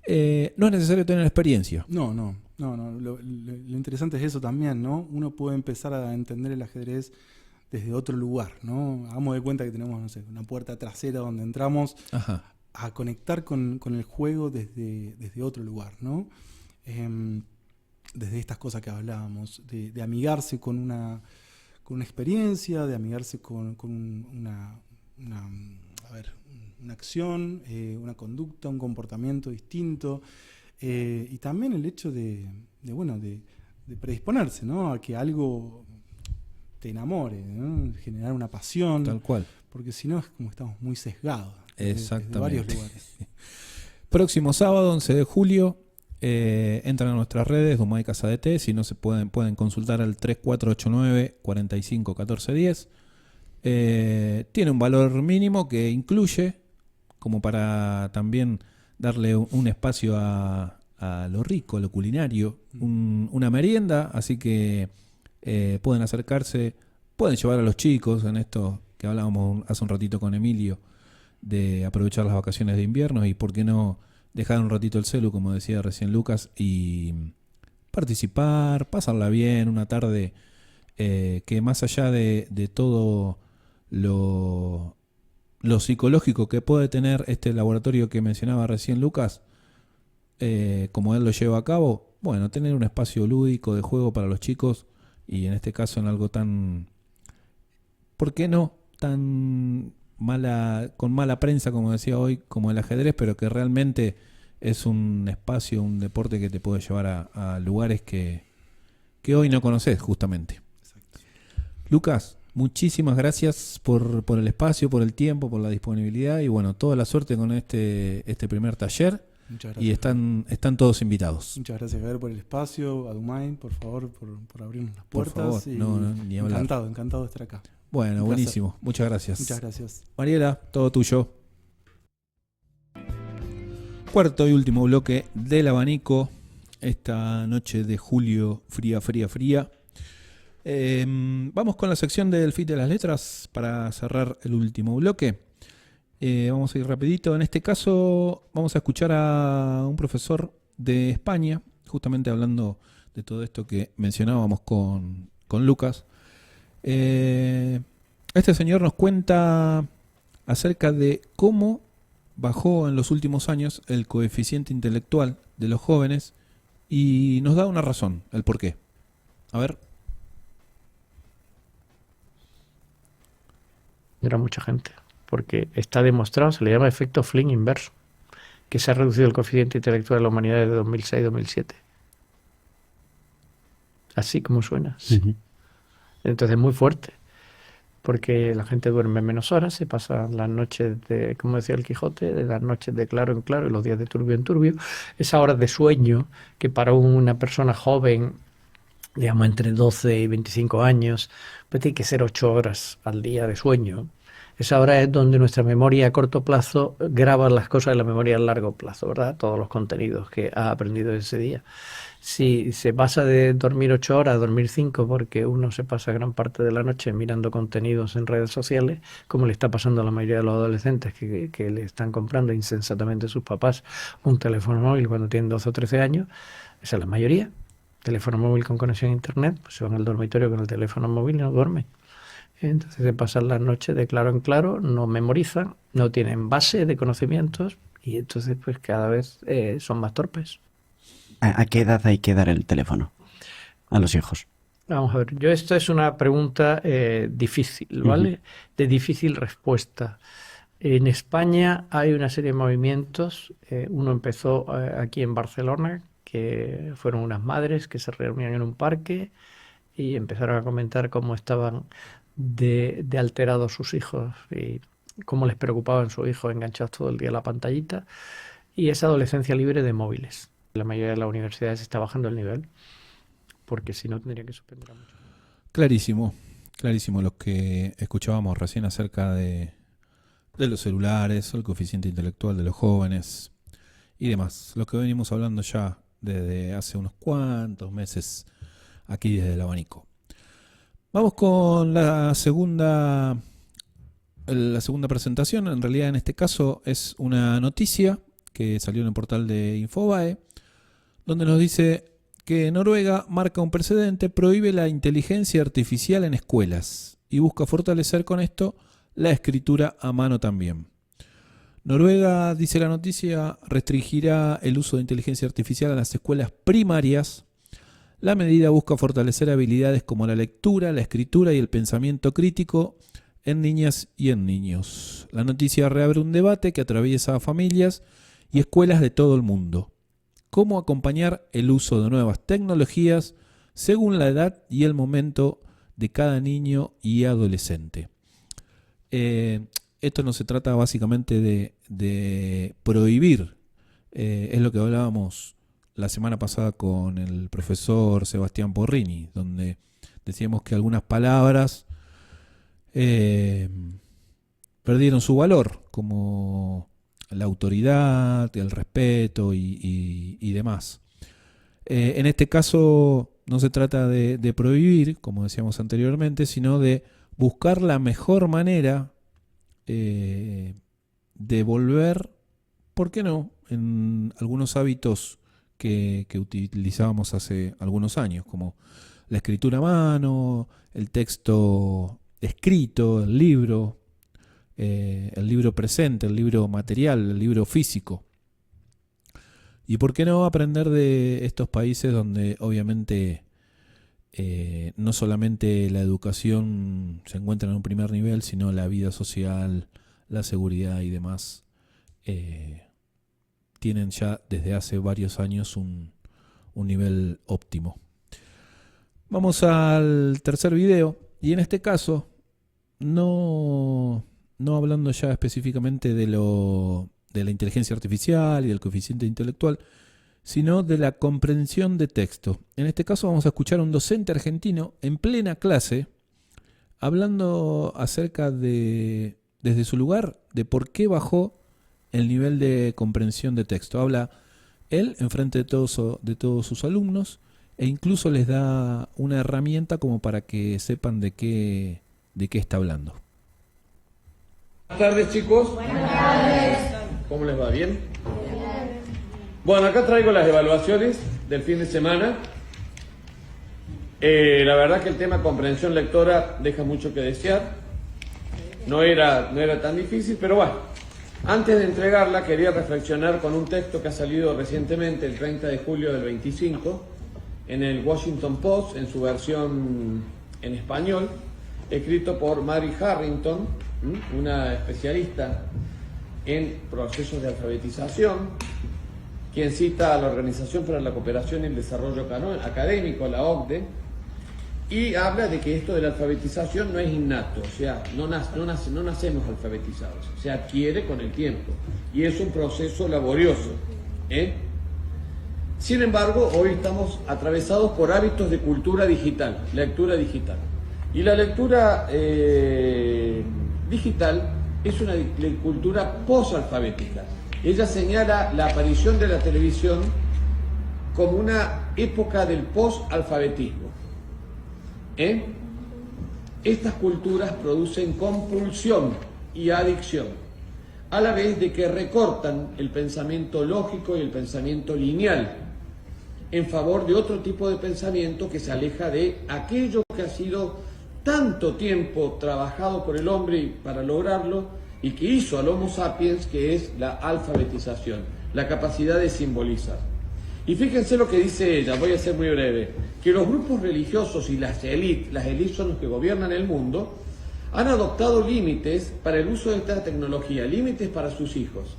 No es necesario tener experiencia. No. Lo interesante es eso también, ¿no? Uno puede empezar a entender el ajedrez desde otro lugar, ¿no? Hagamos de cuenta que tenemos, no sé, una puerta trasera donde entramos a conectar con el juego desde otro lugar, ¿no? Desde estas cosas que hablábamos, de amigarse con una experiencia, de amigarse con una acción, una conducta, un comportamiento distinto. Y también el hecho de predisponerse, ¿no? A que algo te enamore, ¿no? Generar una pasión. Tal cual. Porque si no es como estamos muy sesgados. Exactamente. Desde varios lugares. Próximo sábado, 11 de julio, entran a nuestras redes, Dumay Casa de Té. Si no se pueden consultar al 3489 45 14 10. Tiene un valor mínimo que incluye, como para también darle un espacio a lo rico, a lo culinario, una merienda, así que pueden acercarse, pueden llevar a los chicos en esto que hablábamos hace un ratito con Emilio, de aprovechar las vacaciones de invierno y por qué no dejar un ratito el celu, como decía recién Lucas, y participar, pasarla bien, una tarde que más allá de todo lo psicológico que puede tener este laboratorio que mencionaba recién Lucas, como él lo lleva a cabo, bueno, tener un espacio lúdico de juego para los chicos, y en este caso en algo tan, ¿por qué no? Tan con mala prensa, como decía hoy, como el ajedrez, pero que realmente es un espacio, un deporte que te puede llevar a lugares que hoy no conoces, justamente. Exacto. Lucas, muchísimas gracias por el espacio, por el tiempo, por la disponibilidad y bueno, toda la suerte con este primer taller. Muchas gracias. Y están todos invitados. Muchas gracias, Javier, por el espacio, a Dumay, por favor, por abrirnos las puertas. Por favor, ni hablar. Encantado de estar acá. Bueno, buenísimo. Muchas gracias. Muchas gracias. Mariela, todo tuyo. Cuarto y último bloque del abanico. Esta noche de julio, fría. Vamos con la sección del Fit de las Letras para cerrar el último bloque. Vamos a ir rapidito. En este caso vamos a escuchar a un profesor de España, justamente hablando de todo esto que mencionábamos con Lucas. Este señor nos cuenta acerca de cómo bajó en los últimos años el coeficiente intelectual de los jóvenes y nos da una razón, el por qué. A ver. Era mucha gente, porque está demostrado, se le llama efecto Flynn inverso, que se ha reducido el coeficiente intelectual de la humanidad desde 2006-2007. Así como suena. Sí. Entonces es muy fuerte, porque la gente duerme menos horas, se pasan las noches de, como decía el Quijote, de las noches de claro en claro y los días de turbio en turbio. Esas horas de sueño que para una persona joven, digamos entre 12 y 25 años, pues tiene que ser 8 horas al día de sueño. Esa hora es donde nuestra memoria a corto plazo graba las cosas de la memoria a largo plazo, ¿verdad? Todos los contenidos que ha aprendido ese día. Si se pasa de dormir 8 horas a dormir 5 porque uno se pasa gran parte de la noche mirando contenidos en redes sociales, como le está pasando a la mayoría de los adolescentes que le están comprando insensatamente a sus papás un teléfono móvil cuando tienen 12 o 13 años, esa es la mayoría. Teléfono móvil con conexión a internet, pues se van al dormitorio con el teléfono móvil y no duermen. Entonces se pasan las noches de claro en claro, no memorizan, no tienen base de conocimientos y entonces pues cada vez son más torpes. ¿A qué edad hay que dar el teléfono a los hijos? Vamos a ver, esta es una pregunta difícil, ¿vale? De difícil respuesta. En España hay una serie de movimientos, uno empezó aquí en Barcelona, que fueron unas madres que se reunían en un parque y empezaron a comentar cómo estaban de alterados sus hijos y cómo les preocupaban sus hijos enganchados todo el día a la pantallita, y esa adolescencia libre de móviles. La mayoría de las universidades está bajando el nivel porque si no tendría que suspender a muchos. Clarísimo lo que escuchábamos recién acerca de los celulares, el coeficiente intelectual de los jóvenes y demás. Lo que venimos hablando ya desde hace unos cuantos meses aquí desde el abanico. Vamos con la segunda presentación. En realidad en este caso es una noticia que salió en el portal de Infobae, donde nos dice que Noruega marca un precedente, prohíbe la inteligencia artificial en escuelas y busca fortalecer con esto la escritura a mano también. Noruega, dice la noticia, restringirá el uso de inteligencia artificial en las escuelas primarias. La medida busca fortalecer habilidades como la lectura, la escritura y el pensamiento crítico en niñas y en niños. La noticia reabre un debate que atraviesa a familias y escuelas de todo el mundo. ¿Cómo acompañar el uso de nuevas tecnologías según la edad y el momento de cada niño y adolescente? Esto no se trata básicamente de prohibir, es lo que hablábamos la semana pasada con el profesor Sebastián Porrini, donde decíamos que algunas palabras perdieron su valor, como la autoridad, el respeto y demás. En este caso no se trata de prohibir, como decíamos anteriormente, sino de buscar la mejor manera de volver, ¿por qué no?, en algunos hábitos que utilizábamos hace algunos años, como la escritura a mano, el texto escrito, el libro presente, el libro material, el libro físico. Y por qué no aprender de estos países donde obviamente no solamente la educación se encuentra en un primer nivel, sino la vida social, la seguridad y demás tienen ya desde hace varios años un nivel óptimo. Vamos al tercer video, y en este caso no hablando ya específicamente de la inteligencia artificial y del coeficiente intelectual, sino de la comprensión de texto. En este caso vamos a escuchar a un docente argentino en plena clase hablando acerca de, desde su lugar, de por qué bajó el nivel de comprensión de texto. Habla él enfrente de todos sus alumnos e incluso les da una herramienta como para que sepan de qué está hablando. Buenas tardes, chicos. Buenas tardes. ¿Cómo les va? ¿Bien? Bueno, acá traigo las evaluaciones del fin de semana. La verdad que el tema comprensión lectora deja mucho que desear. No era tan difícil, pero bueno, Antes de entregarla, quería reflexionar con un texto que ha salido recientemente, el 30 de julio del 25, en el Washington Post, en su versión en español, escrito por Mary Harrington, una especialista en procesos de alfabetización, quien cita a la Organización para la Cooperación y el Desarrollo Académico, la OCDE, y habla de que esto de la alfabetización no es innato, o sea, no nacemos alfabetizados, se adquiere con el tiempo, y es un proceso laborioso. Sin embargo, hoy estamos atravesados por hábitos de cultura digital, lectura digital. Y la lectura digital es una cultura posalfabética. Ella señala la aparición de la televisión como una época del posalfabetismo. Estas culturas producen compulsión y adicción, a la vez de que recortan el pensamiento lógico y el pensamiento lineal en favor de otro tipo de pensamiento que se aleja de aquello que ha sido tanto tiempo trabajado por el hombre para lograrlo y que hizo al Homo sapiens, que es la alfabetización, la capacidad de simbolizar. Y fíjense lo que dice ella, voy a ser muy breve, que los grupos religiosos y las élites son los que gobiernan el mundo, han adoptado límites para el uso de esta tecnología, límites para sus hijos.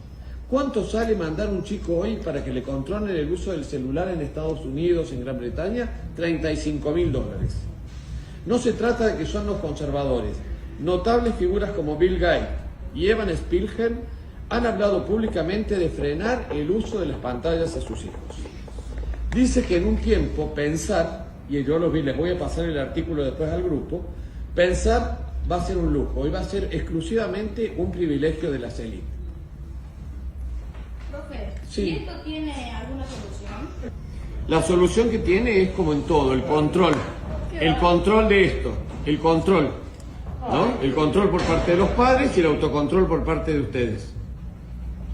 ¿Cuánto sale mandar un chico hoy para que le controlen el uso del celular en Estados Unidos, en Gran Bretaña? $35.000. No se trata de que son los conservadores. Notables figuras como Bill Gates y Evan Spielberg han hablado públicamente de frenar el uso de las pantallas a sus hijos. Dice que en un tiempo pensar, y yo les voy a pasar el artículo después al grupo, pensar va a ser un lujo y va a ser exclusivamente un privilegio de las élites. Profe, sí. ¿Y esto tiene alguna solución? La solución que tiene es como en todo, el control. El control de esto, el control, ¿no? El control por parte de los padres y el autocontrol por parte de ustedes.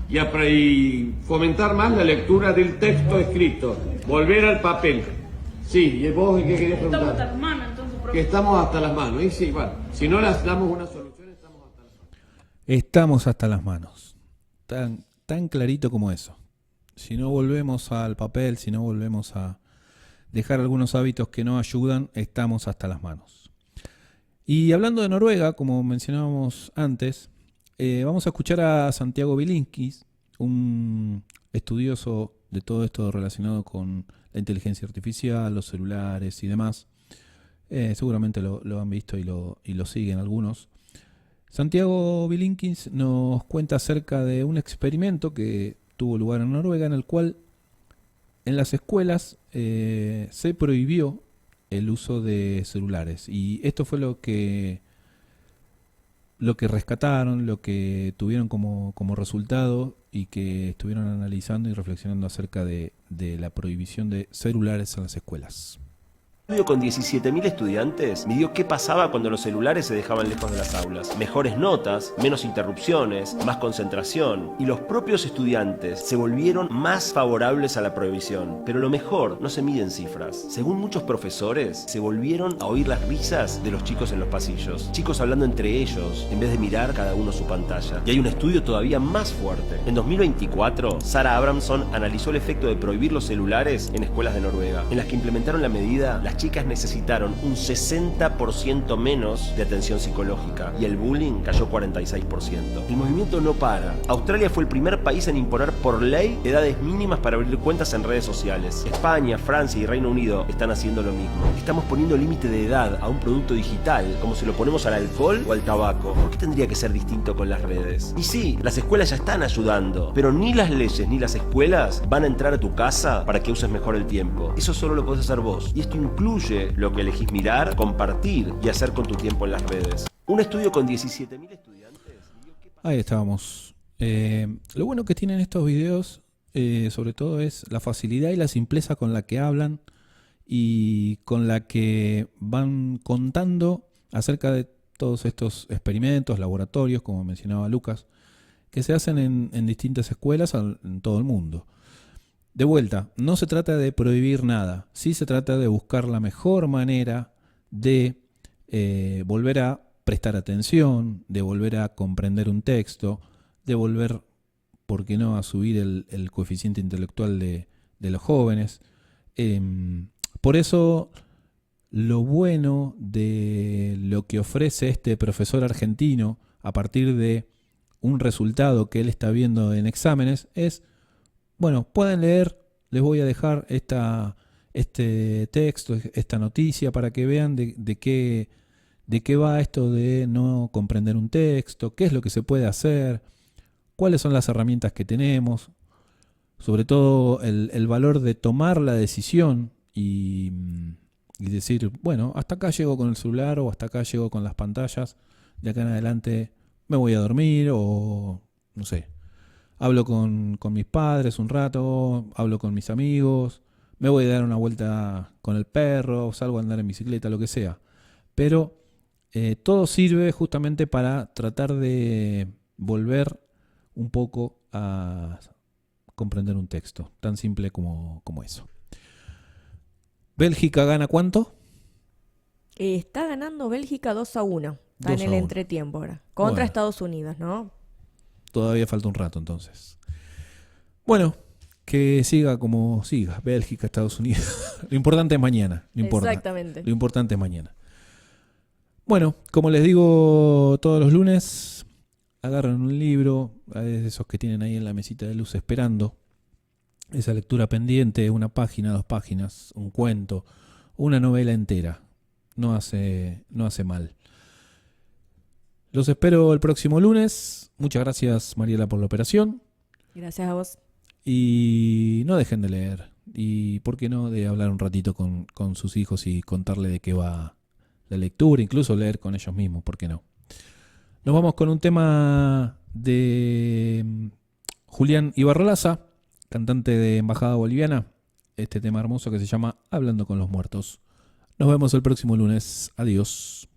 Y fomentar más la lectura del texto escrito, volver al papel. Sí, ¿y vos qué querías preguntar? Estamos hasta las manos, entonces, profe. Que estamos hasta las manos, y sí, bueno, si no les damos una solución, estamos hasta las manos. Estamos hasta las manos, tan clarito como eso. Si no volvemos al papel, si no volvemos a dejar algunos hábitos que no ayudan, estamos hasta las manos. Y hablando de Noruega, como mencionábamos antes, vamos a escuchar a Santiago Bilinkis, un estudioso de todo esto relacionado con la inteligencia artificial, los celulares y demás. Seguramente lo han visto y lo siguen algunos. Santiago Bilinkis nos cuenta acerca de un experimento que tuvo lugar en Noruega, en el cual en las escuelas se prohibió el uso de celulares. Y esto fue lo que rescataron, lo que tuvieron como resultado y que estuvieron analizando y reflexionando acerca de la prohibición de celulares en las escuelas. Con 17.000 estudiantes midió qué pasaba cuando los celulares se dejaban lejos de las aulas. Mejores notas, menos interrupciones, más concentración, y los propios estudiantes se volvieron más favorables a la prohibición. Pero lo mejor no se mide en cifras. Según muchos profesores, se volvieron a oír las risas de los chicos en los pasillos, chicos hablando entre ellos en vez de mirar cada uno su pantalla. Y hay un estudio todavía más fuerte. En 2024, Sara Abramson analizó el efecto de prohibir los celulares en escuelas de Noruega. En las que implementaron la medida, las chicas necesitaron un 60% menos de atención psicológica y el bullying cayó 46%. El movimiento no para. Australia fue el primer país en imponer por ley edades mínimas para abrir cuentas en redes sociales. España, Francia y Reino Unido están haciendo lo mismo. Estamos poniendo límite de edad a un producto digital como se lo ponemos al alcohol o al tabaco. ¿Por qué tendría que ser distinto con las redes? Y sí, las escuelas ya están ayudando, pero ni las leyes ni las escuelas van a entrar a tu casa para que uses mejor el tiempo. Eso solo lo podés hacer vos. Y esto incluye lo que elegís mirar, compartir y hacer con tu tiempo en las redes. Un estudio con 17.000 estudiantes. Ahí estábamos. Lo bueno que tienen estos videos, sobre todo, es la facilidad y la simpleza con la que hablan y con la que van contando acerca de todos estos experimentos, laboratorios, como mencionaba Lucas, que se hacen en distintas escuelas en todo el mundo. De vuelta, no se trata de prohibir nada, sí se trata de buscar la mejor manera de volver a prestar atención, de volver a comprender un texto, de volver, ¿por qué no?, a subir el coeficiente intelectual de los jóvenes. Por eso, lo bueno de lo que ofrece este profesor argentino a partir de un resultado que él está viendo en exámenes es, bueno, pueden leer, les voy a dejar este texto, esta noticia, para que vean de qué va esto de no comprender un texto, qué es lo que se puede hacer, cuáles son las herramientas que tenemos, sobre todo el valor de tomar la decisión y decir, bueno, hasta acá llego con el celular o hasta acá llego con las pantallas, de acá en adelante me voy a dormir o no sé, hablo con mis padres un rato, hablo con mis amigos, me voy a dar una vuelta con el perro, salgo a andar en bicicleta, lo que sea. Pero todo sirve justamente para tratar de volver un poco a comprender un texto, tan simple como eso. ¿Bélgica gana cuánto? Está ganando Bélgica 2-1. Está en 2-1. el entretiempo ahora. Contra Bueno. Estados Unidos, ¿no? Todavía falta un rato entonces. Bueno, que siga como siga. Bélgica, Estados Unidos. Lo importante es mañana. Exactamente. Lo importante es mañana. Bueno, como les digo todos los lunes, agarran un libro, de esos que tienen ahí en la mesita de luz esperando. Esa lectura pendiente, una página, 2 páginas, un cuento, una novela entera. No hace mal. Los espero el próximo lunes. Muchas gracias, Mariela, por la operación. Gracias a vos. Y no dejen de leer. Y por qué no de hablar un ratito con sus hijos y contarle de qué va la lectura, incluso leer con ellos mismos, ¿por qué no? Nos vamos con un tema de Julián Ibarrolaza, cantante de Embajada Boliviana. Este tema hermoso que se llama Hablando con los Muertos. Nos vemos el próximo lunes. Adiós.